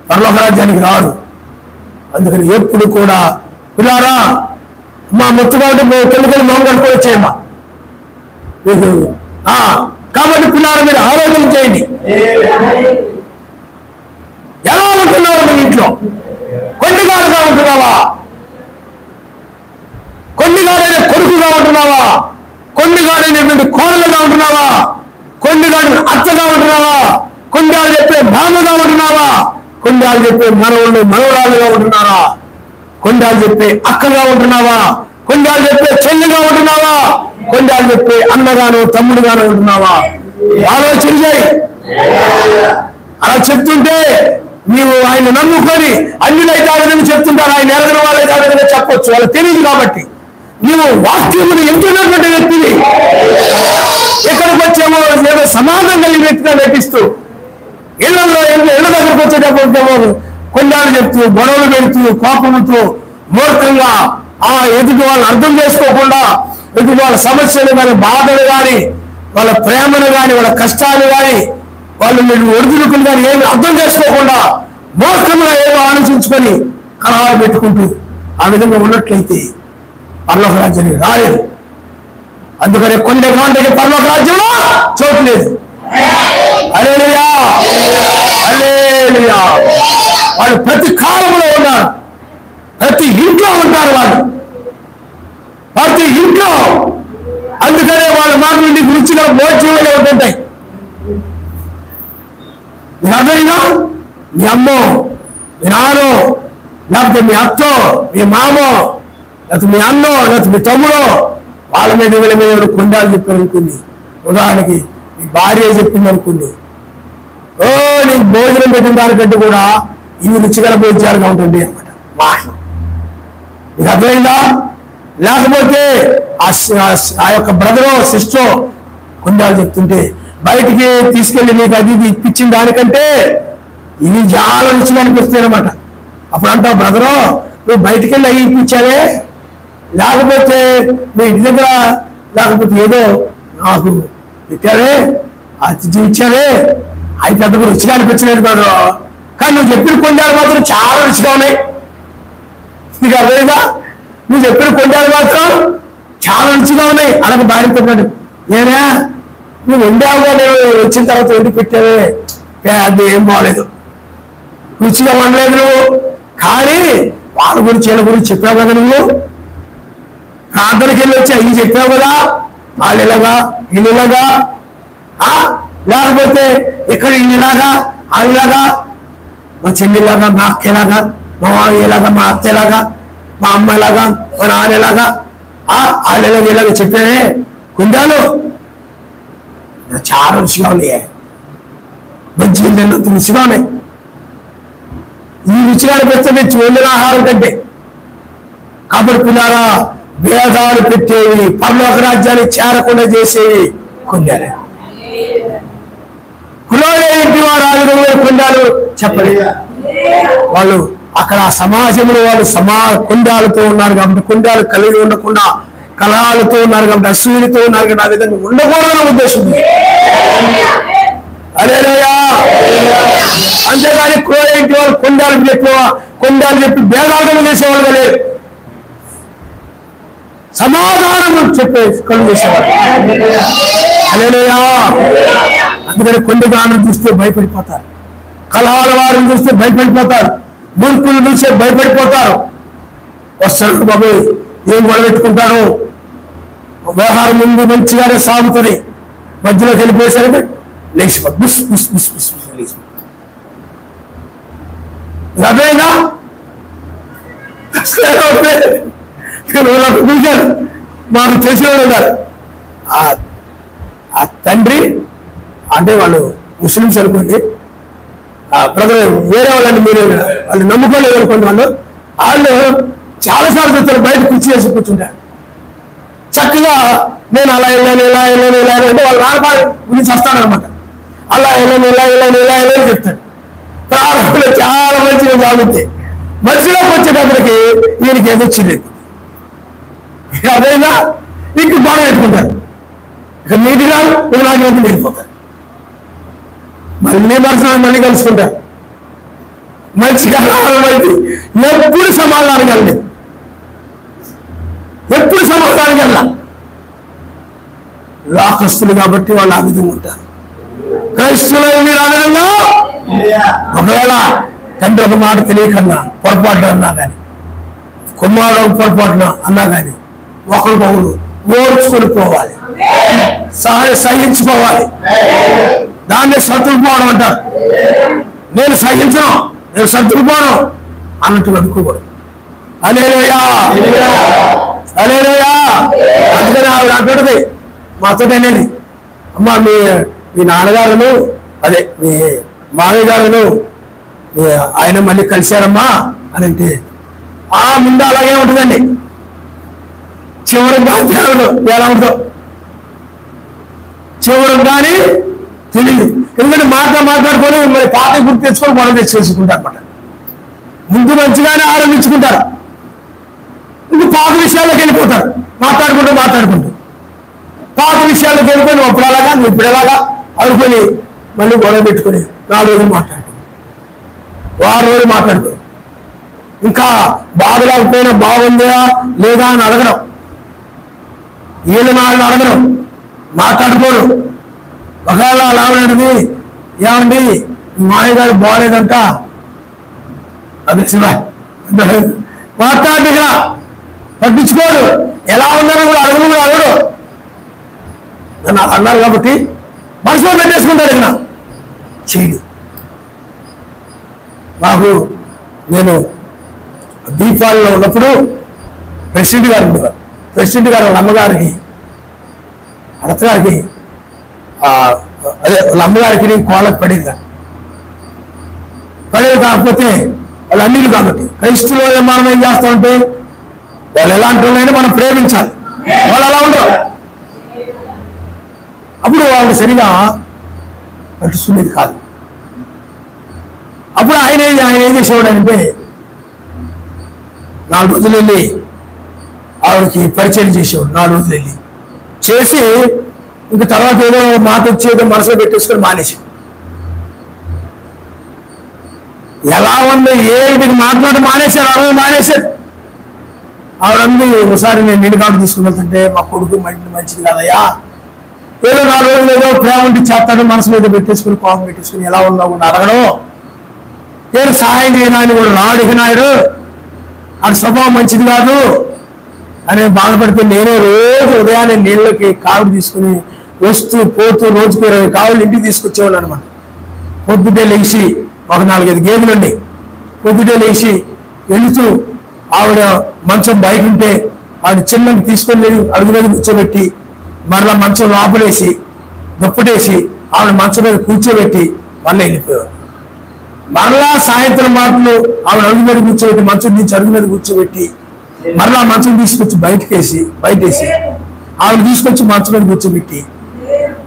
పరలోక రాజ్యానికి రాడు. అందుకని ఎప్పుడు కూడా పిల్లారా, మా ముత్తుబాటు పెళ్ళికలు మొహం కట్టుకొని వచ్చేయమ్మా మీకు. కాబట్టి పిల్లారా మీరు ఆలోచన చేయండి, ఎలా ఉంటున్నావు మీ ఇంట్లో? కొండిగాడుగా ఉంటున్నావా? కొండిగాడైన కొడుకుగా ఉంటున్నావా? కొండిగాడైనటువంటి కోడలుగా ఉంటున్నావా? కొండిగాడిన అత్తగా ఉంటున్నావా? కొండాలు చెప్పే భామగా ఉంటున్నావా? కొండాలు చెప్పే మనవులు మనవరాలుగా ఉంటున్నారా? కొండాలు చెప్పే అక్కగా ఉంటున్నావా? కొండాలు చెప్పే చెల్లిగా ఉంటున్నావా? కొండాలు చెప్పే అన్నగాను తమ్ముడుగాను ఉంటున్నావా? ఆలోచన చేయి. అలా చెప్తుంటే నీవు ఆయన నమ్ముకొని అన్యులైతే ఆ విధంగా చెప్తుంటారు, ఆయన ఎరగిన వాళ్ళైతే ఆ విధంగా చెప్పొచ్చు, వాళ్ళకి తెలియదు. కాబట్టి నీవు వాక్యమును ఎంతున్నటువంటి వ్యక్తిని ఎక్కడికి వచ్చామో ఏదో సమాధానం కలిగిన వ్యక్తిగా నటిస్తూ ఇళ్ల దగ్గరకు వచ్చేటప్పుడు కొండాలు చెప్తూ, గొడవలు పెడుతూ, కోపంతో, మూర్ఖంగా ఎదుటి వాళ్ళని అర్థం చేసుకోకుండా, ఎదుటి వాళ్ళ సమస్యలు కానీ, బాధలు కానీ, వాళ్ళ ప్రేమను కానీ, వాళ్ళ కష్టాలు కానీ, వాళ్ళు మీరు ఒడిదుడుకులు కానీ ఏమి అర్థం చేసుకోకుండా మూర్ఖంగా ఏదో ఆలోచించుకొని కలహాలు పెట్టుకుంటూ ఆ విధంగా ఉన్నట్లయితే పరలోక రాజ్యానికి రాలేదు. అందుకని కొండ కాంటకి పరలోక రాజ్యంలో చోటు లేదు. హల్లెలూయా, హల్లెలూయా. వాళ్ళు ప్రతి కాలంలో ఉన్నారు, ప్రతి ఇంట్లో ఉంటారు వాళ్ళు, ప్రతి ఇంట్లో. అందుకనే వాళ్ళ మాటలు నీకు రుచిగా మోచేలో ఉంటుంటాయి. మీ అన్నయ్యో, మీ అమ్మో, మీ నాన్నో, లేకపోతే మీ అత్తో, మీ మామో, లేకపోతే మీ అన్నో, లేకపోతే మీ తమ్ముడో, వాళ్ళ మీద వీళ్ళ మీద కొండాలు చెప్పారు అనుకుంది. ఉదాహరణకి మీ భార్య చెప్పింది అనుకుంది, నీకు భోజనం పెట్టిన దానికంటే కూడా ఇవి రుచిగల భోజనాలుగా ఉంటుంది అనమాట మాట. మీకు అర్థమైందా? లేకపోతే ఆ యొక్క బ్రదరో సిస్టరో కొండాలు చెప్తుంటే బయటికి తీసుకెళ్లి నీకు అది ఇప్పించిన దానికంటే ఇవి చాలా రుచిగా అనిపిస్తాయి అనమాట. అప్పుడు అంటావు, బ్రదరో నువ్వు బయటికి వెళ్ళి అవి ఇప్పించావే, లేకపోతే మీ ఇంటి దగ్గర లేకపోతే ఏదో నాకు పెట్టావే, అతిథి ఇచ్చావే, అవి పెద్దగా రుచిగా అనిపించలేదు బ్రదరో, కానీ నువ్వు చెప్పిన కొండాలు మాత్రం చాలా రుచిగా ఉన్నాయి. నీకు అర్థమైందా? నువ్వు చెప్పిన కొండాలు మాత్రం చాలా రుచిగా ఉన్నాయి. అలాగే భార్యతో పాటు, నేనే నువ్వు వండావుగా, నేను వచ్చిన తర్వాత వండి పెట్టావే, అది ఏం బాగలేదు, రుచిగా వండలేదు నువ్వు. కానీ వాళ్ళ గురించి వీళ్ళ గురించి చెప్పావు కదా, నువ్వు ప్రార్థనకి వెళ్ళి వచ్చి అవి చెప్పావు కదా, వాళ్ళు ఇలాగా వీళ్ళు ఇలాగా, లేకపోతే ఇక్కడ ఇలాగా అలాగా, మా చెల్లిలాగా, మా అక్కలాగా, మా మామయ్యలాగా, మా అత్తలాగా, మా అమ్మలాగా, మా నాన్నలాగా, వాళ్ళు ఇలాగ ఇలాగ చెప్పావే కొండాలు చాలా రుచిగా ఉన్నాయి, మంచి రుచిగా ఉన్నాయి. ఈ రుచిగా పెంచవచ్చు వండిన ఆహారం కంటే. కాబట్టి పిల్లారా, భేదాలు పెట్టేవి, పరలోక రాజ్యాన్ని చేరకుండా చేసేవి కొండాలే. కులాలే ఇంటి వారు ఆ విధంగా కొండాలు చెప్పలేదు. వాళ్ళు అక్కడ సమాజంలో వాళ్ళు కొండాలతో ఉన్నారు కాబట్టి కొండాలు కలిగి ఉండకుండా కలహాలతో ఉన్నారు కాబట్టి అసూయలతో ఉన్నారు కాబట్టి ఆ విధంగా ఉండకూడదన్న ఉద్దేశం. హల్లెలూయా. అంతేగాని కోరేంటి వాళ్ళు కొండాలు చెప్పి భేదాలు చేసేవాళ్ళు లేరు, సమాధానం చెప్పే కళ్ళు చేసేవాళ్ళు. హల్లెలూయా. అందుకని కొండగాను చూస్తే భయపడిపోతారు, కలహాల వారిని చూస్తే భయపడిపోతారు, మూర్ఖులు చూస్తే భయపడిపోతారు. వస్తాడు బాబు ఏం గొడవెట్టుకుంటారు, వ్యవహారం ముందు మంచిగానే సాగుతుంది, మధ్యలోకి వెళ్ళిపోయేసరికి లేచిపో బుస్ బుస్ బుస్ బుస్ లేచిపో. అదేనా చూశారు, మాకు తెలిసినవాడు ఉన్నారు. ఆ తండ్రి అంటే వాళ్ళు ముస్లిమ్స్ అనుకోండి, బ్రదర్ వేరే వాళ్ళని మీరు వాళ్ళు నమ్ముకోలేదు అనుకోండి, వాళ్ళు చాలాసార్లు చూస్తారు బయట కుర్చీ వేసి కూర్చుంటారు. చక్కగా నేను అలా వెళ్ళాను ఇలా వెళ్ళాను ఇలా అంటే వాళ్ళు నాన్నబాబు గురించి వస్తానమాట, అలా వెళ్ళాను ఇలా వెళ్ళాను ఇలా వెళ్ళని చెప్తాడు. ప్రారంభంలో చాలా మంచిగా బాగుంది, మధ్యలోకి వచ్చేటప్పటికి ఈయనకి ఏదొచ్చింది అదైనా ఇంక బాగా పెట్టుకుంటారు. ఇక నీటిగా నాకు వెళ్ళిపోతారు, మళ్ళీ మరుసటి మళ్ళీ కలుసుకుంటారు. మంచిగా ఎప్పుడు సమాధానం కలలేదు, ఎప్పుడు సమాధానం కల లోకస్తులు కాబట్టి వాళ్ళు ఆ విధంగా ఉంటారు. క్రైస్తువులు మీరు ఆ విధంగా ఒకవేళ తండ్రి ఒక మాట తెలియకన్నా పొరపాటు అన్నా కానీ, కుమారుడు పొరపాటున అన్నా కానీ ఒకరికొకరు ఓర్చుకొని పోవాలి, సహించుకోవాలి. దాన్ని సర్దుకుపోవడం అంటారు. నేను సహించను, నేను సర్దుకుపోను అన్నట్టు అనుకోకూడదు. హల్లెలూయా. హల్లెలూయా. అందుకని ఆవిడ అంటున్నది మాతో అనేది, అమ్మా మీ నాన్నగారును అదే మీ మామయ్య గారును ఆయన మళ్ళీ కలిశారమ్మా అని అంటే ముందు అలాగే ఉంటుందండి, చివరికి ఎలా ఉంటుందో చివరికి కానీ తెలియదు. ఎందుకంటే మాట్లాడుకొని మరి పాత గుర్తు తెచ్చుకొని మనం తెచ్చేసుకుంటారు అనమాట. ముందు మంచిగానే ఆరంభించుకుంటారు, ఇంక పాత విషయాల్లోకి వెళ్ళిపోతారు, మాట్లాడుకుంటూ పాత విషయాల్లోకి వెళ్ళిపోయి నువ్వు అప్పుడు అలాగా నువ్వు ఇప్పుడు ఎలాగా అనుకొని మళ్ళీ గొడవ పెట్టుకుని 4 రోజులు మాట్లాడుకో, 6 రోజులు మాట్లాడుకో. ఇంకా బాగలేకపోయినా బాగుందా లేదా అని అడగడం, వీళ్ళు నాలుగు అడగడం, మాట్లాడుకోరు. ఒకవేళ అలా ఉన్నది ఏమండి మామయ్య గారు బాగలేదంట అది శివ మాట్లాడిగా పట్టించుకోడు, ఎలా ఉందని కూడా అడగడు. నన్ను అన్నారు కాబట్టి మనసులో పెట్టేసుకుంటాడు. ఇక్కడ చేయడు. నాకు నేను దీపావళిలో ఉన్నప్పుడు ప్రెసిడెంట్ గారు ఉండేవారు. ప్రెసిడెంట్ గారు వాళ్ళ అమ్మగారికి అత్తగారికి అదే వాళ్ళ అమ్మగారికి కోళ్ళకు పడేది కాకపోతే వాళ్ళు అన్నిటి కాబట్టి క్రైస్తవులు మనం ఏం చేస్తామంటే వాళ్ళు ఎలాంటి వాళ్ళైనా మనం ప్రేమించాలి, వాళ్ళు అలా ఉండరు. అప్పుడు వాళ్ళు సరిగా పట్టుకునేది కాదు. అప్పుడు ఆయన ఏం చేసేవాడు అంటే 4 రోజులు వెళ్ళి ఆవిడకి పరిచయం చేసేవాడు. 4 రోజులు వెళ్ళి చేసి ఇంక తర్వాత ఏదో మాట వచ్చేదో మనసులో పెట్టేసుకొని మానేసి ఎలా ఉంది ఏంటికి మాట్లాడడం మానేశారు. ఆవిడంది ఒకసారి నేను నిండు కాడు తీసుకుని వెళ్తుంటే మా కొడుకు మంచిది కాదయ్యా, ఏదో 4 రోజులు ఏదో ప్రేమ ఉంటే చేస్తాడు, మనసులో ఏదో పెట్టేసుకుని కోపం పెట్టేసుకుని ఎలా ఉన్నావు కూడా అడగడం, ఏదో సహాయం చేయడానికి కూడా రాడిగినాడు, ఆడి స్వభావం మంచిది కాదు అని బాధపడితే నేనే రోజు ఉదయాన్నే నీళ్ళకి కావిడి తీసుకుని వస్తూ పోతూ రోజుకి 20 కావులు ఇంటికి తీసుకొచ్చేవాళ్ళు అనమాట. పొద్దుటే లేచి ఒక 4-5 గేదెలుండి పొద్దుటే లేచి వెళుతూ ఆవిడ మంచం బయట ఉంటే ఆవిడ చిన్నకి తీసుకొని అడుగు మీద కూర్చోబెట్టి మరలా మంచం లోపలేసి దుప్పటేసి ఆవిడ మంచం మీద కూర్చోబెట్టి మళ్ళీ వెళ్ళిపోయారు. మరలా సాయంత్రం మాటలు ఆవిడ అడుగు మీద కూర్చోబెట్టి మంచం నుంచి అడుగు మీద కూర్చోబెట్టి మరలా మంచం తీసుకొచ్చి బయటేసి ఆవిడ తీసుకొచ్చి మంచం మీద కూర్చోబెట్టి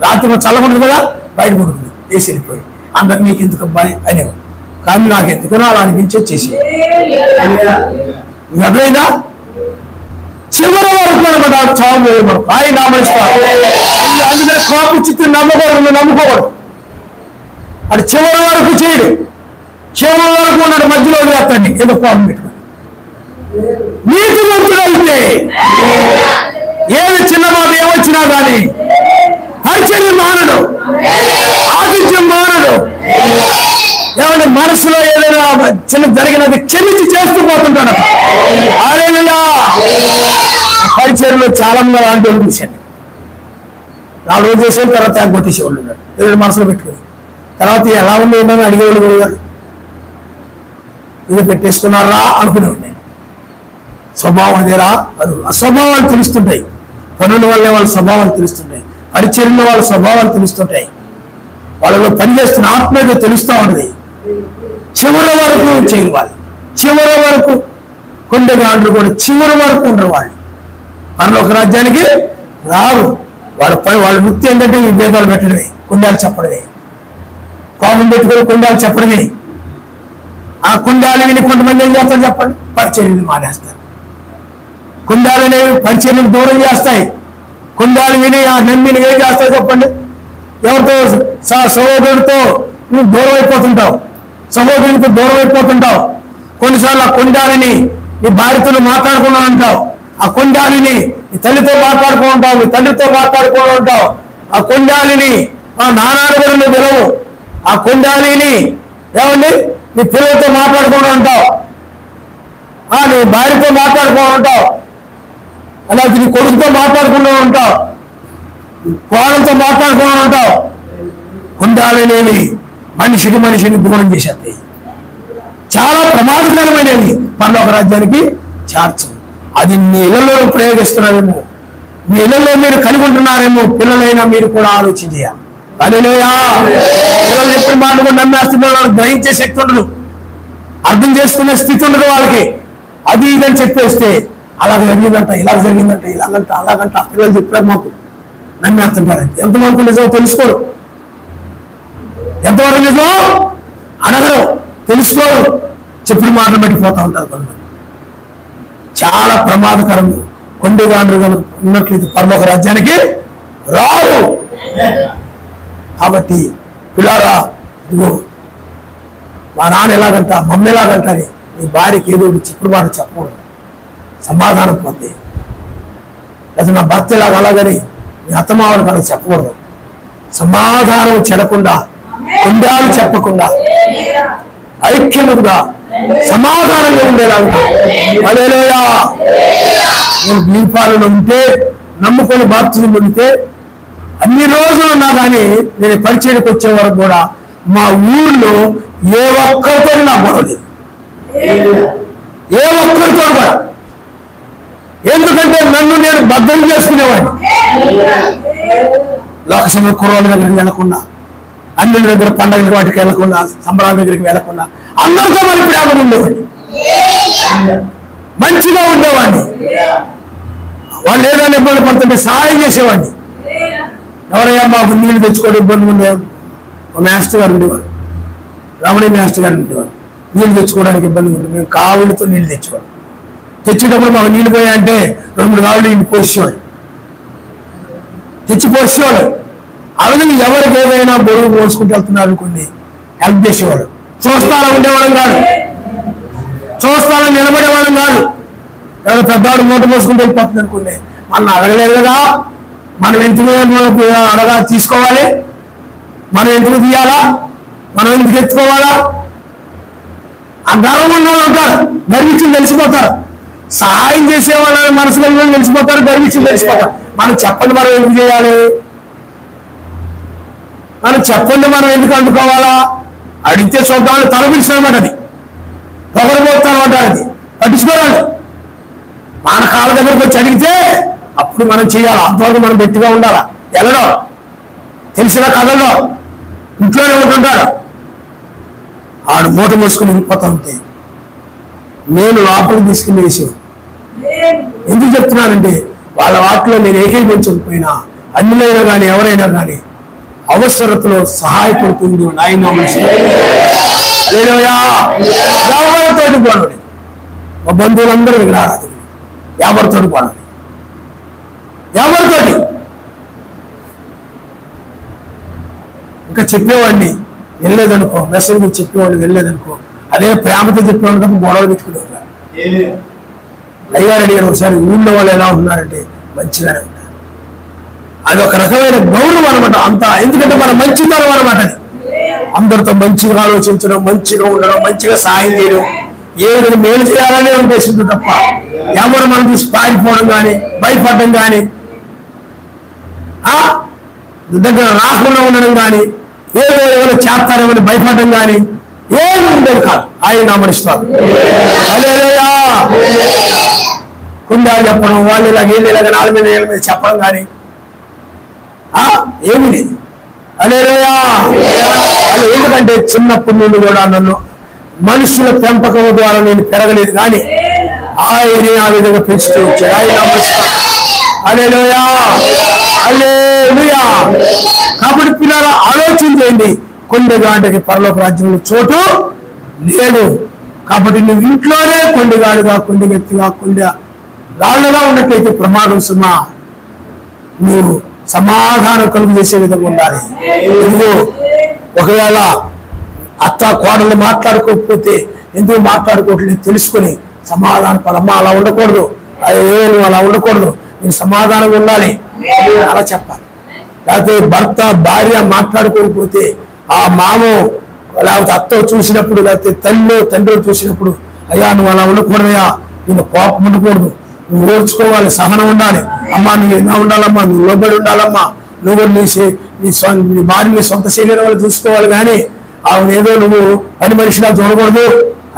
రాత్రి చల్లకుంటుంది కదా బయట పడుతుంది వేసి వెళ్ళిపోయి అందరు నీకు ఎందుకు అబ్బాయి అనేవారు. కానీ నాకు ఎందుకనో అలా అనిపించే చేసి అర్థమైందా? చివరి వరకు అనమాట చావు మనం ఆయన నామనిస్తారు. అందుకని కాపు చిత్రం నమ్ముకోవడం అది చివరి వరకు చేయడు. చివరి వరకు ఉన్నాడు, మధ్యలో వేస్తాండి ఏదో కోపం పెట్టుకుని. నీతివంతుడైతే ఏది చిన్న మాట ఏమొచ్చినా కానీ పరిచర్య మానడు, ఆతిథ్యం మానడు. ఏమంటే మనసులో ఏదైనా చిన్న జరిగినది క్షమించి చేస్తూ పోతుంటాడు. హల్లెలూయా. పరిచర్యలో చాలా మంది అలాంటి వాళ్ళు చూశాను. 4 రోజులు చేసిన తర్వాత కొట్టేసేవాళ్ళు ఉన్నారు, ఏదైనా మనసులో పెట్టుకుని. తర్వాత ఎలా ఉంది ఏంటని అడిగేవాళ్ళు కూడా ఇది పెట్టేసుకున్నారా అనుకునేవాడిని. స్వభావం అదేరా, అది అస్వభావాలు తెలుస్తుంటాయి. పనుల వల్లే వాళ్ళ స్వభావాలు తెలుస్తుంటాయి, పరిచర్యలో వాళ్ళ స్వభావాలు తెలుస్తుంటాయి, వాళ్ళలో పనిచేస్తున్న ఆత్మీయత తెలుస్తూ ఉంటుంది. చివరి వరకు చేయాలి, చివరి వరకు కొండగాండ్రు కూడా చివరి వరకు ఉండరు. వాళ్ళు పరలోక రాజ్యానికి రారు. వాళ్ళ వృత్తి ఏంటంటే ఈ భేదాలు పెట్టడమే, కుండాలు చెప్పడమే, కోపం పెట్టుకొని కుండాలు చెప్పడమే. ఆ కుండాలు విని కొంతమంది ఏం చేస్తారు చెప్పండి, పరిచర్యలు మానేస్తారు. కుండాలు అనేవి పరిచర్యలకు దూరం చేస్తాయి. కుండాలు విని ఆ నమ్మిని ఏం చేస్తాయి చెప్పండి, ఎవరితో సహోదరుడితో నువ్వు దూరం అయిపోతుంటావు, సహోదరుడితో దూరం అయిపోతుంటావు. కొన్నిసార్లు ఆ కుండాలని నీ భార్యతో మాట్లాడుకున్నా అంటావు, ఆ కుండాలిని నీ తల్లితో మాట్లాడుకో ఉంటావు, నీ తండ్రితో మాట్లాడుకో ఉంటావు. ఆ కుండాలిని ఆ నానాడుగురిని వినవు, ఆ కుండాలిని ఏమండి నీ పిల్లలతో మాట్లాడుకుంటూ ఉంటావు, నీ భార్యతో మాట్లాడుకో ఉంటావు, అలాగే నీ కొడుకుతో మాట్లాడుకుంటూ ఉంటావు, కోడలతో మాట్లాడుకో ఉంటావు. కుండాలనేవి మనిషిని దూరం చేసేస్తాయి. చాలా ప్రమాదకరమైనవి, పరలోక రాజ్యానికి చేర్చు. అది మీ ఇళ్లలో ప్రయోగిస్తున్నారేమో, మీ ఇళ్లలో మీరు కలిగి ఉంటున్నారేమో, పిల్లలైనా మీరు కూడా ఆలోచన చేయాలి. హల్లెలూయా. పిల్లలు ఎప్పుడు మాట కూడా నమ్మేస్తున్నారు, వాళ్ళకి గ్రహించే శక్తి ఉండదు, అర్థం చేసుకునే స్థితి ఉండదు వాళ్ళకి. అది ఇదని చెప్పేస్తే అలాగ జరిగిందంట, ఇలాగ జరిగిందంట, ఇలాగంట అలాగంట పిల్లలు చెప్పారు మాకు, నమ్మేస్తుంటారు. ఎంతవరకు నిజమో తెలుసుకోరు, ఎంతవరకు నిజమో అనగరు, తెలుసుకోరు, చెప్పిన మాటలు పెట్టిపోతూ ఉంటారు. కొంతమంది చాలా ప్రమాదకరం. కొండగాండ్రు ఉన్నట్లయితే పరలోక రాజ్యానికి రారు. కాబట్టి పిల్లారా, ఇదిగో మా నాన్న ఎలాగంట, మమ్మీ ఎలాగంటని నీ భార్యకి ఏదో చిప్పుడు మాట చెప్పకూడదు, సమాధానం పొంది. లేదా నా భర్త ఇలాగ అలాగని నీ అత్తమావని కనుక చెప్పకూడదు. సమాధానం చెడకుండా, కుండాలు చెప్పకుండా, ఐక్యముగా సమాధానంగా ఉండేలాగా. హల్లెలూయా. నేను దీపాలను ఉంటే, నమ్ముకొని బాప్తిజం పొందితే, అన్ని రోజులు ఉన్నా కానీ నేను పరిచయకు వచ్చే వరకు కూడా మా ఊళ్ళో ఏ ఒక్కరితో నాకు గొడవలేదు, ఏ ఒక్కరితో కూడా. ఎందుకంటే నన్ను నేను బద్దలు చేసుకునేవాడిని. లోకసభ కుర్రోళ్ళ దగ్గరికి వెళ్లకుండా, అన్నిల దగ్గర పండుగల వాటికి వెళ్లకుండా, సంబరాల దగ్గరికి వెళ్లకుండా అందరితో మరి ప్రేమగా ఉండేవాడిని, మంచిగా ఉండేవాడిని. వాళ్ళు ఏదైనా ఇబ్బంది పడుతుంటే సహాయం చేసేవాడిని. ఎవరయ్యా మాకు నీళ్ళు తెచ్చుకోవడం ఇబ్బంది ఉండే, మాస్టర్ గారు ఉండేవారు, రమణి మాస్టర్ గారు ఉండేవారు. నీళ్ళు తెచ్చుకోవడానికి ఇబ్బంది ఉంటుంది, మేము కావులతో నీళ్ళు తెచ్చుకోవాలి. తెచ్చేటప్పుడు మాకు నీళ్ళు పోయాయంటే 2-3 కావులు నీళ్ళు పోసేవాడు, తెచ్చి పోసేవాడు. అలాగే ఎవరికి ఏదైనా బరువు పోసుకుంటూ వెళ్తున్నారు అనుకోండి, హెల్ప్ చేసేవాడు. చూస్తారా ఉండేవాళ్ళం కాదు, చూస్తారా నిలబడేవాళ్ళం కాదు. ఎవరు పెద్దవాడు మూట పోసుకుంటూ వెళ్ళిపోతుంది అనుకోండి, మనం అడగలేదు కదా, మనం ఎందుకు అడగా తీసుకోవాలి, మనం ఎందుకు తీయాలా, మనం ఎందుకు ఎత్తుకోవాలా? ఆ గర్వం ఉన్న వాళ్ళు ఉంటారు, గర్వించి తెలిసిపోతారు. సహాయం చేసే వాళ్ళని మనసులో తెలిసిపోతారు, గర్వించి తెలిసిపోతారు. మనం చెప్పండి, మనం ఎందుకు చేయాలి, మనం చెప్పండి, మనం ఎందుకు అందుకోవాలా? అడిగితే చూద్దామని తలపిలిచినమాట, అది పొగరబోతానమాట, అది పట్టించుకోవాలి. మన కాళ్ళ దగ్గరకు వచ్చి అడిగితే అప్పుడు మనం చేయాలి. అంతవరకు మనం గట్టిగా ఉండాలా. వెళ్ళడం తెలిసిన కథల్లో ఇంట్లోనే ఉంటుంటాడు, ఆడు మూట మోసుకుని వెళ్ళిపోతా ఉంటే నేను లోపలికి తీసుకుని వేసాను. ఎందుకు చెప్తున్నానంటే వాళ్ళ వాటిలో నేను ఏకీభవించకపోయినా, అన్నిలైనా కానీ ఎవరైనా కానీ అవసరతలో సహాయపడుతుంది. ఆయన ఎవరితోటి పోనండి, మా బంధువులందరూ విగ్రహారాధన, ఎవరితోటి పోనండి, ఎవరితోటి. ఇంకా చెప్పేవాడిని వెళ్ళలేదనుకో, మెసేజ్ చెప్పేవాడిని వెళ్ళలేదనుకో, అదే ప్రేమతో చెప్పేవాడు తప్ప గొడవలు పెట్టుకునేవాడు. అయ్యారు అడిగారు ఒకసారి, ఊళ్ళో వాళ్ళు ఎలా ఉన్నారంటే మంచిగానే ఉంటారు. అది ఒక రకమైన గౌరవం అనమాట అంతా. ఎందుకంటే మన మంచితనం అనమాట. అది అందరితో మంచిగా ఆలోచించడం, మంచిగా ఉండడం, మంచిగా సాయం చేయడం, ఏ విధంగా మేలు చేయాలనే ఉద్దేశంతో తప్ప ఎవరు మనం చూసి పారిపోవడం కానీ భయపడడం కానీ దగ్గర రాకుండా ఉండడం కానీ ఏదో ఎవరు చేస్తారేమని భయపడడం కానీ ఏమి ఉండేది కాదు. ఆయన నామనిస్తారు. కుందా చెప్పడం, వాళ్ళు ఇలాగ ఏళ్ళు ఇలాగ 4 మీద 7 మీద చెప్పడం కానీ ఏమి లేదు. అలేలోయా. అది ఎందుకంటే చిన్నప్పటి నుండి కూడా నన్ను మనుషుల పెంపకం ద్వారా నేను పెరగలేదు, కానీ ఆయనే ఆ విధంగా పెంచుతూ వచ్చాడు. ఆయన నామనిస్తారు. Hallelujah, alleluia. కాబట్టి పిల్లలు ఆలోచన చేయండి, కొండగాడికి పరలోక రాజ్యంలో చోటు లేదు. కాబట్టి నువ్వు ఇంట్లోనే కొండగాడుగా, కొండగెత్తిగా, కొండ రాళ్ళగా ఉన్నట్లయితే ప్రమాదం సుమా. నువ్వు సమాధానం కలుగు చేసే విధంగా ఉండాలి. ఎందుకు ఒకవేళ అత్త కోడలు మాట్లాడుకోకపోతే ఎందుకు మాట్లాడుకోవట్లేదు తెలుసుకొని సమాధానం పడమ్మా, అలా ఉండకూడదు, నువ్వు అలా ఉండకూడదు, నేను సమాధానంగా ఉండాలి అలా చెప్పాలి. లేకపోతే భర్త భార్య మాట్లాడుకోకపోతే ఆ మామ లేకపోతే అత్త చూసినప్పుడు, లేకపోతే తండ్రి చూసినప్పుడు, అయ్యా నువ్వు అలా ఉండకూడదయ్యా, నేను కోపం ఉండకూడదు, నువ్వు ఓర్చుకోవాలి, సహనం ఉండాలి, అమ్మా నువ్వు ఎలా ఉండాలమ్మా, నువ్వు లోబడి ఉండాలమ్మా, నువ్వు నీ భార్య నీ సొంత శరీరం వాళ్ళు చూసుకోవాలి, కానీ ఆమె ఏదో నువ్వు పని మనిషిలా చూడకూడదు.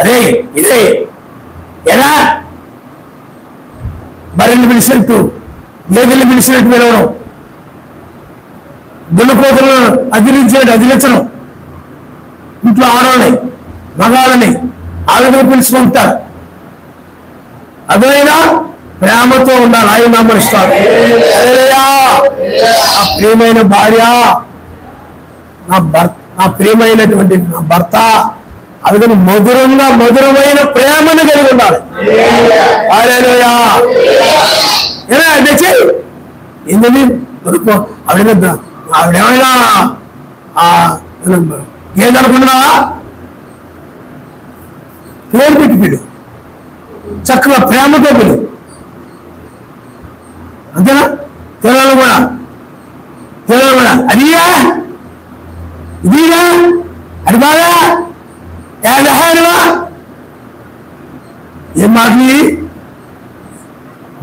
అదే ఇదే ఎలా బర్రెలు పిలిచినట్టు గేదెలు పిలిచినట్టు పిలవడం, దున్నపోతులను అదిలించడం, ఇంట్లో ఆడవాళ్ళని మగాళ్ళని ఆవిడ పిలుచుకుంటారు. అదైనా ప్రేమతో ఉండాలి. ఆయన నామనిస్తారు. నా ప్రియమైన భార్య, నా ప్రియమైనటువంటి నా భర్త అందుకని మధురమైన ప్రేమను కలిగి ఉండాలి. హల్లెలూయా. ఏంటండి ఆవిడేమైనా ఏదనుకున్నావా, పేరు పెట్టి పిలు, చక్కగా ప్రేమతో పిలు, అంతేనా? పిల్లలు కూడా అదిగా ఇదిగా అది బాగా ఏం మాటలు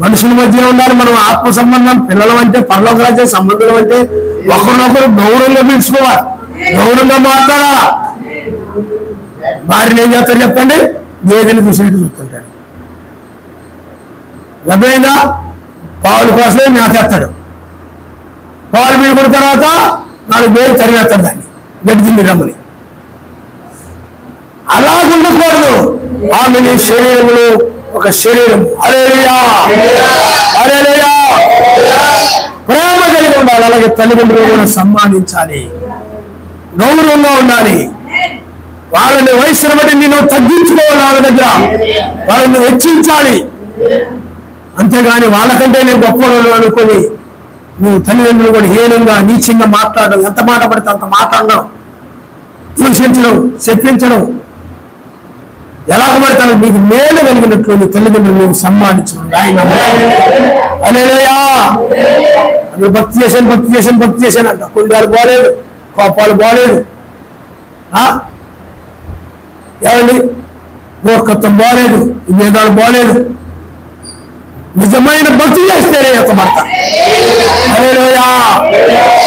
మనుషుల మధ్య ఉండాలి. మనం ఆత్మ సంబంధం, పిల్లలు అంటే పరలోక రాజ్య సంబంధం అంటే ఒకరినొకరు గౌరవంగా పిలుచుకోవాలి, గౌరవంగా మాట్లాడాలా. భార్యను ఏం చేస్తారు చెప్పండి, గేదెలు చూసినట్టు చూస్తుంటాడు. అర్థమైందా? పావుల కోసమే మేతేస్తాడు, పావులు మీద పడిన తర్వాత 4 వేలు తరివేస్తాడు, దాన్ని గడ్డి తిండి రమ్మని. అలా ఉండకూడదు. ఆమె నీ శరీరంలో ఒక శరీరం. హల్లెలూయా, హల్లెలూయా. ప్రేమ కలిగి ఉండాలి. అలాగే తల్లిదండ్రులు కూడా సన్మానించాలి, గౌరవంగా ఉండాలి. వాళ్ళని వయసును బట్టి నేను తగ్గించుకోవాలి, వాళ్ళ దగ్గర వాళ్ళని హెచ్చించాలి. అంతేగాని వాళ్ళకంటే నేను గొప్పవాళ్ళు అనుకొని నువ్వు తల్లిదండ్రులు కూడా హీనంగా నీచంగా మాట్లాడడం, ఎంత మాట పడితే అంత మాట్లాడడం, దూషించడం, చెప్పించడం, ఎలాగ పడతాను నీకు మేలు కలిగినట్లు నీ తల్లిదండ్రులు నువ్వు సన్మానించడం. ఆయన హల్లెలూయా. అది భక్తి చేశాను అంట. కొండాలు బాలేదు, కోపాలు బాలేదు, ఏమండి మూర్ఖత్వం బాలేదు, విభేదాలు బాలేదు. నిజమైన భక్తి చేస్తేనే ఎత్తబడతాను. హల్లెలూయా.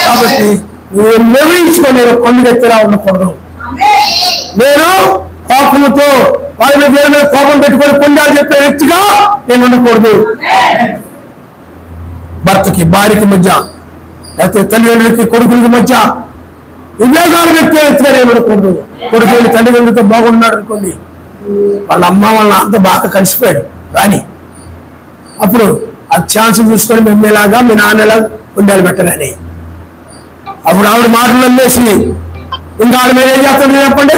కాబట్టి నువ్వు నిర్ణయించుకో, నేను కొండెత్తిలా ఉండకూడదు. నేను కోపంతో వాళ్ళ మీద కోపం పెట్టుకొని కొండాలు చెప్పే వ్యక్తిగా నేను ఉండకూడదు. భర్తకి భార్యకి మధ్య, లేకపోతే తల్లిదండ్రులకి కొడుకులకి మధ్య వివేకాలు వ్యక్తి వ్యక్తిగా నేను ఉండకూడదు. కొడుకుని తల్లిదండ్రులతో బాగున్నాడు అనుకోండి, వాళ్ళ అమ్మ వాళ్ళ అంత బాగా కలిసిపోయాడు, కానీ అప్పుడు ఆ ఛాన్స్ చూసుకొని మమ్మీలాగా మీ నాన్నలాగా కొండాలు పెట్టగానే అప్పుడు ఆవిడ మాటలు వదిలేసి ఇంకా ఆవిడ మీద ఏం చేస్తుంది చెప్పండి?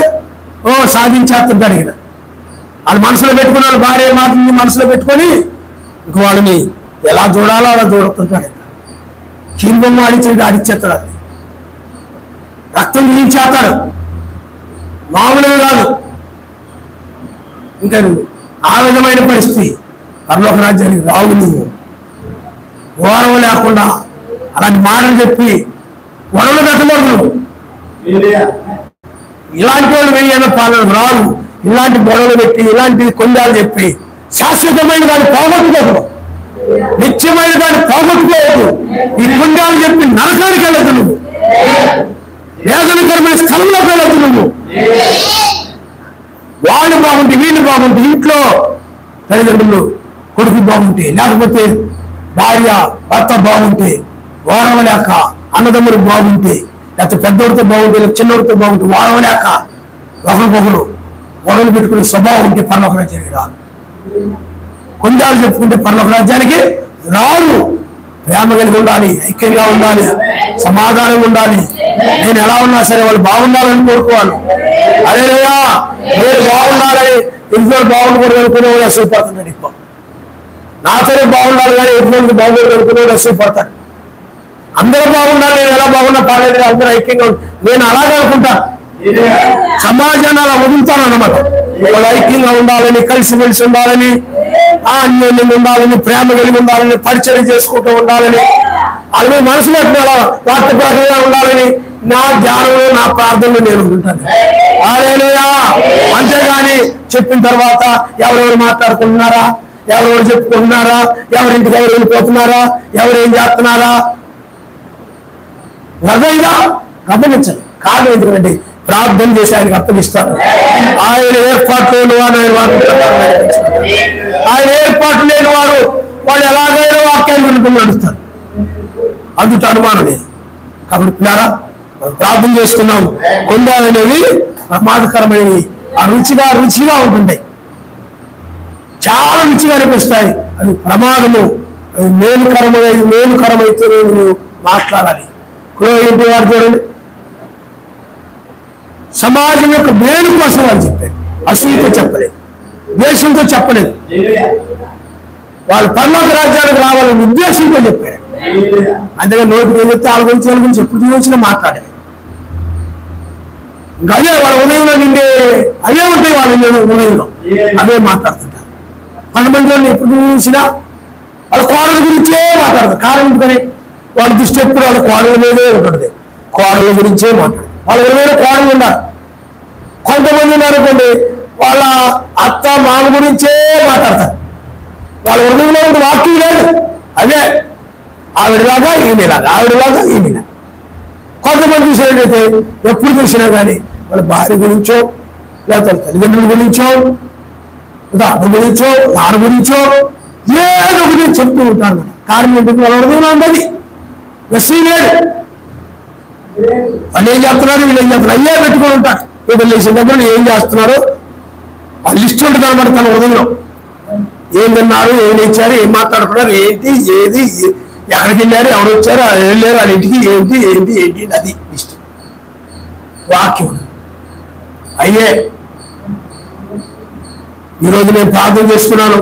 సాధించేస్తుంటాడు ఈయన. వాళ్ళు మనసులో పెట్టుకుని వాళ్ళ భార్య మాటని మనసులో పెట్టుకొని ఇంక వాళ్ళని ఎలా చూడాలో అలా చూడుతుంటాడు. కీల్బొమ్మ ఆడిచ్చేస్తాడు, అది రక్తం తీయించేస్తాడు, మామూలుగా కాదు. ఇంకా ఆ విధమైన పరిస్థితి. పరలోక రాజ్యానికి రావు నువ్వు. గౌరవం లేకుండా అలాంటి మాటలు చెప్పి గొడవలు పెట్టకూడదు నువ్వు. ఇలాంటి వాళ్ళు వెయ్యన్న పాలన రావు. ఇలాంటి గొడవలు పెట్టి ఇలాంటి కొండాలు చెప్పి శాశ్వతమైన దాన్ని పోగొట్టుకోకూడదు, నిత్యమైన దాన్ని పోగొట్టుకోవద్దు. ఈ కొండాలు చెప్పి నరకానికి వెళ్ళదు నువ్వు, వేదనకరమైన స్థలంలోకి వెళ్ళదు నువ్వు. వాళ్ళు బాగుంటే వీళ్ళు బాగుంటే, ఇంట్లో తల్లిదండ్రులు కొడుకు బాగుంటే, లేకపోతే భార్య భర్త బాగుంటే, ఓరవలేక అన్నదమ్ములు బాగుంటే, లేకపోతే పెద్దోడితో బాగుంటే చిన్నోడితో బాగుంటే ఓరవలేక ఒకరికొకరు గొడవలు పెట్టుకునే స్వభావం ఉంటే పరలోక రాజ్యానికి రాదు. కొండాలు చెప్పుకుంటే పరలోక రాజ్యానికి రాదు. ప్రేమ కలిగి ఉండాలి, ఐక్యంగా ఉండాలి, సమాధానం ఉండాలి. నేను ఎలా ఉన్నా సరే వాళ్ళు బాగుండాలని కోరుకోవాలి. అదేనా నేను బాగుండాలని ఇంట్లో బాగుండకూడదు అనుకునేవాడు అసూపడుతున్నాడు. ఇప్పుడు నాతోనే బాగుండాలి కానీ ఇంట్లో బాగుండదు అనుకునేవాడు అసూపడతాడు. అందరూ బాగుండాలి, నేను ఎలా బాగున్నా పాలేదు, అందరూ ఐక్యంగా నేను అలాగే అనుకుంటాను. సమాజాన్ని అలా వదులుతాను అన్నమాట. వాళ్ళు ఐక్యంగా ఉండాలని, కలిసిమెలిసి ఉండాలని, అన్యోన్యంగా ఉండాలని, ప్రేమ కలిగి ఉండాలని, పరిచయం చేసుకుంటూ ఉండాలని, అది మనసులో వాటి ప్రకారంగా ఉండాలని నా ధ్యానంలో నా ప్రార్థనలో నేను ఉంటాను. హల్లెలూయా. అంతేగాని చెప్పిన తర్వాత ఎవరెవరు మాట్లాడుకుంటున్నారా, ఎవరెవరు చెప్పుకుంటున్నారా, ఎవరింటికి ఎవరు వెళ్ళిపోతున్నారా, ఎవరేం చేస్తున్నారా, హృదయంగా గమనించండి. కారణం ఎందుకంటే ప్రార్థన చేసి ఆయనకు అప్పగిస్తాను. ఆయన ఏర్పాటు లేని వారు ఆయన ఏర్పాటు లేని వారు వాళ్ళు ఎలాగైనా వాక్యాన్ని వినుకుని నడుస్తారు. అందుకు అనుమానం లేదు. కాబట్టి పిల్లారా ప్రార్థన చేస్తున్నాం. కొండాలు అనేవి ప్రమాదకరమైనవి. ఆ రుచిగా ఉంటుంటాయి, చాలా రుచిగా అనిపిస్తాయి. అది ప్రమాదము. అది మేలుకరమైతే నువ్వు మాట్లాడాలి. ఏంటి వారు చూడండి, సమాజం యొక్క మేలు కోసం వాళ్ళు చెప్పారు. అసూయతో చెప్పలేదు, ద్వేషంతో చెప్పలేదు. వాళ్ళు పరలోక రాజ్యానికి రావాలని ఉద్దేశంతో చెప్పారు. అందుకే నోటికి ఏం చెప్తే వాళ్ళ గురించి ఎప్పుడు వచ్చినా మాట్లాడారు. ఇంకా అదే వాళ్ళ ఉదయంలో నిండే అవే ఉంటాయి. వాళ్ళ ఉదయంలో అవే మాట్లాడుతుంటారు. 10 మందిలో ఎప్పుడు చూసినా వాళ్ళ కోడల గురించే మాట్లాడతారు. కారణం ఎందుకని వాళ్ళ దృష్టి ఎప్పుడు వాళ్ళ కోడల మీదే ఉంటుంది. కోడల గురించే మాట్లాడతారు. వాళ్ళ ఎవరైనా కోడలు ఉన్నారు. కొంతమంది ఉన్నారనుకోండి వాళ్ళ అత్త మామ గురించే మాట్లాడతారు. వాళ్ళ హృదయంలో ఉన్న వాక్యం లేదు. అదే ఆవిడలాగా ఈమెలాగా, ఆవిడలాగా ఈమెలా. కొంతమంది చూసినట్లయితే ఎప్పుడు చూసినా కానీ వాళ్ళ భార్య గురించో, లేకపోతే తల్లిదండ్రుల గురించో, అన్న గురించో, నాన్న గురించో ఏదో గురించి చెప్తూ ఉంటారు. కారణం ఎందుకు వాళ్ళ హృదయంలో ఉండదు, వెస్సీ లేదు. వాళ్ళు ఏం చేస్తున్నారు, వీళ్ళు ఏం చేస్తున్నారు అయ్యే పెట్టుకొని ఉంటారు. వీళ్ళు లేచినప్పుడు ఏం చేస్తున్నారు ఆ లిస్ట్ ఉంటుంది అనమాట తన హృదయంలో. ఏం తిన్నారు, ఏం ఇచ్చారు, ఏం మాట్లాడుకున్నారు, ఏంటి ఏది, ఎక్కడికి వెళ్ళారు, ఎవరు వచ్చారు, వెళ్ళారు, వాళ్ళ ఇంటికి ఏంటి ఏంటి ఏంటి అది లిస్ట్. వాక్యం అయ్యే. ఈరోజు నేను ప్రార్థన చేసుకున్నాను.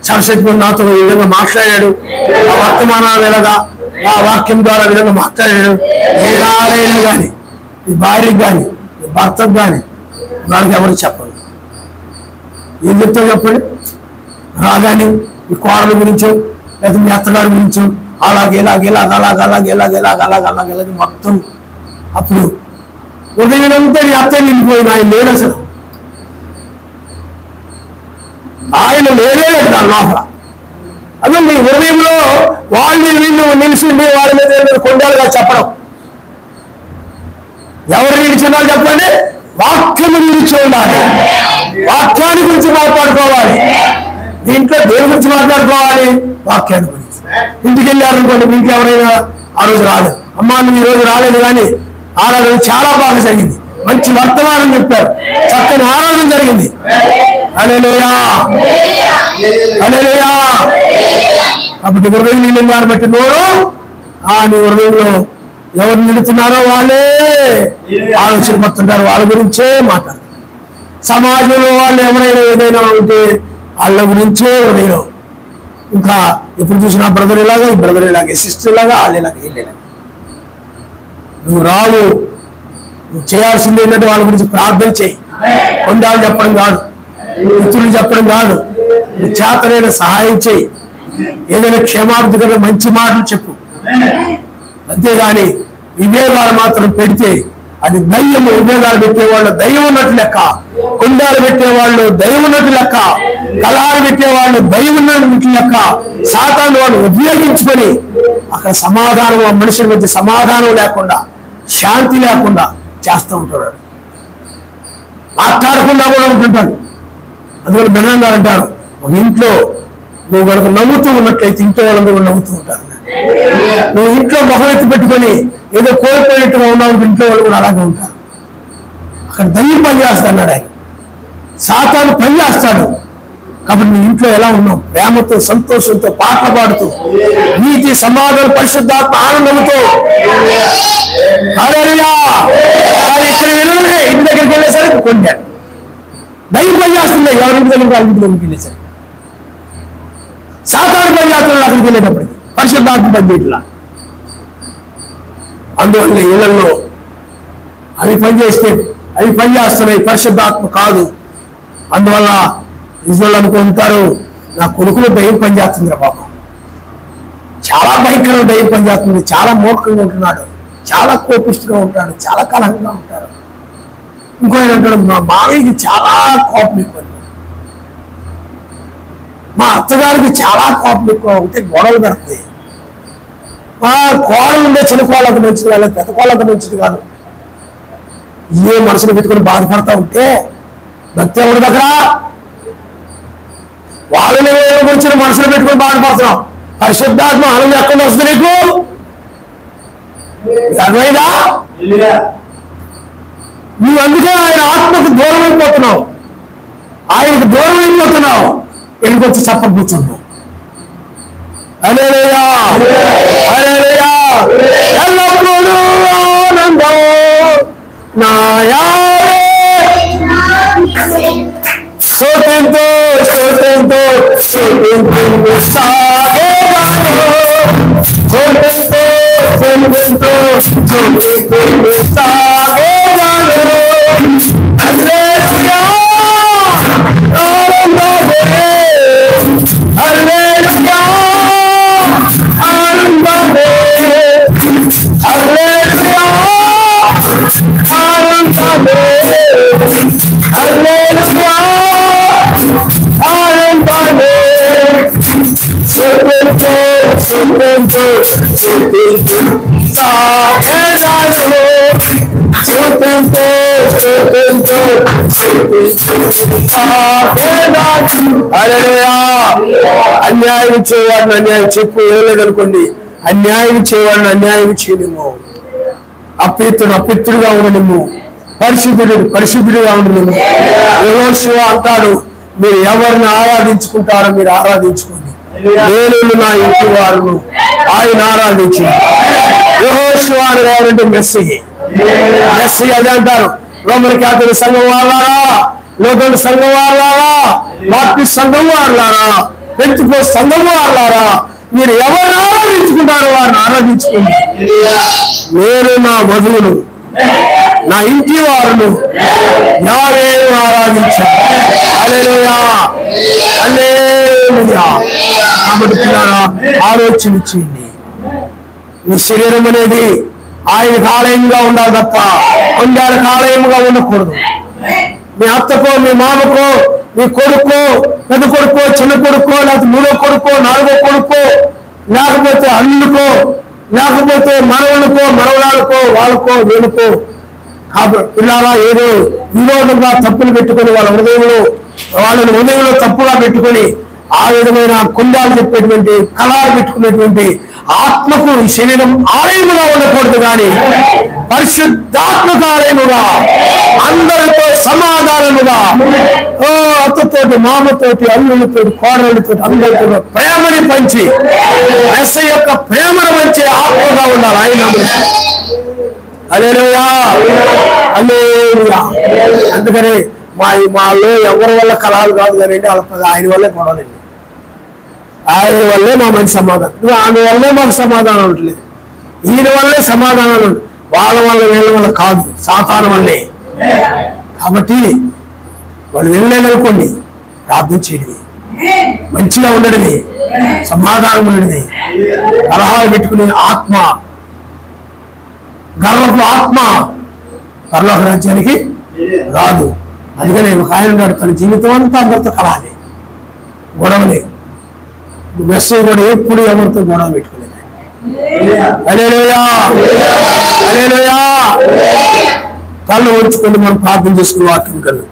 సరస్వతి నాతో ఈ విధంగా మాట్లాడాడు. ఆ వర్తమానాలు ఎలాగా ఆ వాక్యం ద్వారా విధంగా మాట్లాడాడు. ఏదైనా కానీ ఈ భార్యకి కానీ ఈ భర్తకు కానీ వాళ్ళకి ఎవరు చెప్పండి. ఏం చెప్తావు చెప్పండి. రాగానే ఈ కోడల గురించో లేదా మీ అత్తగారి గురించో అలాగే మొత్తం. అప్పుడు ఉదయనంతా నీ అత్త నిండిపోయిన ఆయన లేడు, అసలు ఆయన లేడే దాని లోపల. అదే మీ హృదయంలో వాళ్ళు వీళ్ళు నిలిచిండి వాళ్ళ మీద కొండాలుగా చెప్పడం. ఎవరు నిలిచినారు చెప్పండి. వాక్యము నిలిచి ఉండాలి. వాక్యాన్ని గురించి మాట్లాడుకోవాలి. దీంట్లో దేని గురించి మాట్లాడుకోవాలి, వాక్యాన్ని గురించి. ఇంటికి వెళ్ళారనుకోండి, మీకు ఎవరైనా ఆ రోజు రాలేదు, అమ్మా నువ్వు ఈ రోజు రాలేదు, కానీ ఆరాధన చాలా బాగా జరిగింది, మంచి వర్తమానం చెప్పారు, చక్కని ఆరాధన జరిగింది. హల్లెలూయా హల్లెలూయా. కాబట్టి హృదయం నిండిన దాన్ని బట్టి నోరు నీ హృదయంలో ఎవరు నిలుతున్నారో వాళ్ళే ఆలోచన పడుతుంటారు, వాళ్ళ గురించే మాట్లాడతారు. సమాజంలో వాళ్ళు ఎవరైనా ఏదైనా ఉంటే వాళ్ళ గురించే ఉదయం. ఇంకా ఎప్పుడు చూసినా బ్రదర్ ఇలాగా, ఈ బ్రదర్ ఇలాగే, సిస్టర్ ఇలాగా, వాళ్ళు ఇలాగా, వీళ్ళేలాగా. నువ్వు రావు, నువ్వు చేయాల్సింది ఏంటంటే వాళ్ళ గురించి ప్రార్థన చేయి. కొండాలు చెప్పడం కాదు, మిత్రులు చెప్పడం కాదు, నువ్వు చేతనైన సహాయం చేయి. ఏదైనా క్షేమాభివృద్ధి కదా మంచి మాటలు చెప్పు. అంతేగాని విభేదాలు మాత్రం పెడితే అది దయ్యము. విభేదాలు పెట్టేవాళ్ళు దయ్యం ఉన్నట్టు లెక్క, కొండాలు పెట్టేవాళ్ళు దయ్యం ఉన్నట్టు లెక్క, కలహాలు పెట్టేవాళ్ళు దయ్యం ఉన్నట్టు లెక్క. సాతాను వాళ్ళు ఉపయోగించుకొని అక్కడ సమాధానం, ఆ మనుషుల మధ్య సమాధానం లేకుండా, శాంతి లేకుండా చేస్తూ ఉంటాడు. మాట్లాడకుండా కూడా ఉంటుంటాడు. అందువల్ల భిన్నంగా అంటారు, ఒక ఇంట్లో నువ్వు కనుక నవ్వుతూ ఉన్నట్లయితే ఇంట్లో వాళ్ళందరూ నవ్వుతూ ఉంటారు. నువ్వు ఇంట్లో మొహం ఎత్తి పెట్టుకొని ఏదో కోల్పోయినట్టుగా ఉన్నావు, ఇంట్లో వాళ్ళు కూడా అలాగే ఉంటారు. అక్కడ దయ్యం పని చేస్తాడు ఆయన, సాతాను పని చేస్తాడు. కాబట్టి నీ ఇంట్లో ఎలా ఉన్నావు? ప్రేమతో, సంతోషంతో, పాటలు పాడుతూ, నీతి, సమాధానం, పరిశుద్ధాత్మ ఆనందంతో. ఇక్కడ వెళ్ళే ఇంటి దగ్గరికి వెళ్ళేసరికి కొంటాడు. దయ్యం పని చేస్తుంది. ఎవరింటి దగ్గరికి వాళ్ళ ఇంటి దగ్గరికి వెళ్ళేసరికి సాతాను పని చేస్తున్నాడు. అక్కడికి వెళ్ళేటప్పటికి పరిశుద్ధాత్మ పని చేయట్లా. అందువల్ల ఇళ్లలో అవి పనిచేస్తే అవి పనిచేస్తున్నాయి, పరిశుద్ధాత్మ కాదు. అందువల్ల నిజంలో అనుకుంటారు, నా కొడుకులో దయ్యం పనిచేస్తుంది రా పాపం, చాలా భయంకరంగా దయ్యం పనిచేస్తుంది, చాలా మూర్ఖంగా ఉంటున్నాడు, చాలా కోపిష్టిగా ఉంటాడు, చాలా కలహంగా ఉంటాడు. ఇంకో ఆయన అంటాడు, మా మామయ్యకి చాలా కోపం ఎక్కువ, మా అత్తగారికి చాలా కోపం ఎక్కువ ఉంటే గొడవలు పెడతాయి. మా కోడలు ఉండే చిన్న కోళ్ళకు మంచిది కాదు, పెద్ద కోళ్ళకు మంచిది కాదు. ఏ మనసును పెట్టుకుని బాధపడతా ఉంటే భక్తి ఎవరి దగ్గర? వాళ్ళని గురించి మనసులో పెట్టుకుని బాధపడుతున్నాం. పరిశుద్ధాత్మ ఆనందం ఎక్కడ వస్తుంది నీకు? అర్థమైందా? నువ్వు అందుకే ఆయన ఆత్మకు దూరం అయిపోతున్నావు, ఆయనకు దూరం అయిపోతున్నావు. వెళ్ళికొచ్చి చప్పట్లు కూర్చుంటావు. హల్లెలూయా, హల్లెలూయా. ఎల్లప్పుడూ ఆనందం నాయా, స్తుతింతు స్తుతింతు స్తుతింతు సాగేగాను, స్తుతింతు స్తుతింతు స్తుతింతు సాగేగాను. హల్లెలూయా, ఆనందమే, హల్లెలూయా, ఆనందమే, హల్లెలూయా, ఆనందమే, హల్లెలూయా, ఆనందమే. స్తుతింతు స్తుతింతు స్తుతింతు సాగేగాను, స్తుతింతు స్తుతింతు స్తుతింతు సాగేగాను. హల్లెలూయా. అన్యాయం చేయవాడిని అన్యాయం చెప్పు, ఏం లేదనుకోండి. అన్యాయం చేయవాడిని అన్యాయం చేయలేము, అపిత్రుడు అపిత్రుడుగా ఉండలేము, పరిశుద్ధుడు పరిశుద్ధుడిగా ఉండలేము. యెహోషువ అంటాడు, మీరు ఎవరిని ఆరాధించుకుంటారో మీరు ఆరాధించుకోండి, నేను నా ఇంటి వారును ఆయన ఆరాధించింది. యెహోషువ ఎవరంటే మెస్సీ. మెస్సీ అదే అంటారు, రోమన్ క్యాథలిక్ సంఘం వాళ్ళారా, లోకల్ సంఘం వాళ్ళారా, బాప్టిస్ట్ సంఘం వాళ్ళారా, పెంతెకోస్తు సంఘం వాళ్ళారా, మీరు ఎవరిని ఆరాధించుకుంటారో వారిని ఆరాధించుకోండి. నేను నా వధువును నా ఇంటి వారును యావేను ఆరాధించాను. హల్లెలూయా, హల్లెలూయా. కాబట్టి పిల్లారా, ఆలోచన చేయండి. మీ శరీరం అనేది ఆయనకు ఆలయంగా ఉండాలి తప్ప కొండాలకు ఆలయముగా ఉండకూడదు. మీ అత్తకో, మీ మామకో, మీ కొడుకో, పెద్ద కొడుకో, చిన్న కొడుకో, లేకపోతే మూడో కొడుకో, నాలుగో కొడుకో, లేకపోతే అల్లుకో, లేకపోతే మనవలకో, మనవరాలకో, వాళ్ళకో, వీళ్ళకో కాబట్టి పిల్లారా ఏదో వినోదంగా తప్పులు పెట్టుకొని వాళ్ళని హృదయంలో తప్పుగా పెట్టుకొని ఆ విధమైన కొండాలు చెప్పేటువంటి కళాలు పెట్టుకునేటువంటి ఆత్మకు ఈ శరీరం ఆలయముగా ఉండకూడదు, కానీ పరిశుద్ధాత్మక ఆలయముగా, అందరితో సమాధానముగా, అత్తతో అత్తతోటి, మామతోటి, అల్లులతోటి, కోడళ్ళతోటి, అందరితో ప్రేమని పంచి యేసయ్య యొక్క ప్రేమను పంచే ఆత్మగా ఉండాలి. ఆయన హల్లెలూయా, హల్లెలూయా. అందుకని మాలో ఎవరి వల్ల కలహాలు కాదు కానీ ఆయన వల్లే గొడవలండి. ఆయన వల్లే మా మంచి సమాధానం, ఆమె వల్లే మాకు సమాధానం ఉండలేదు, ఈయన వల్లే సమాధానాలు ఉంటుంది, వాళ్ళ వల్ల వీళ్ళ వల్ల కాదు, సాతాను వల్లే. కాబట్టి వాళ్ళు వెళ్ళలేదనుకోండి, ప్రార్థన చేయడమే, మంచిగా ఉండడమే, సమాధానం ఉండడమే. కలహాలు పెట్టుకునే ఆత్మ, గర్వపు ఆత్మ పరలోక రాజ్యానికి రాదు. అందుకని ఒక ఆయన ఉన్నాడు, తన జీవితం అంతా అందరితో కలహాలి, గొడవలే. మెస్సు కూడా ఎప్పుడు ఎవరితో గొడవ పెట్టుకునేది. హల్లెలూయా, హల్లెలూయా. కళ్ళు ఉంచుకొని మనం ప్రార్థన చేసుకునే వాక్యం కన్నా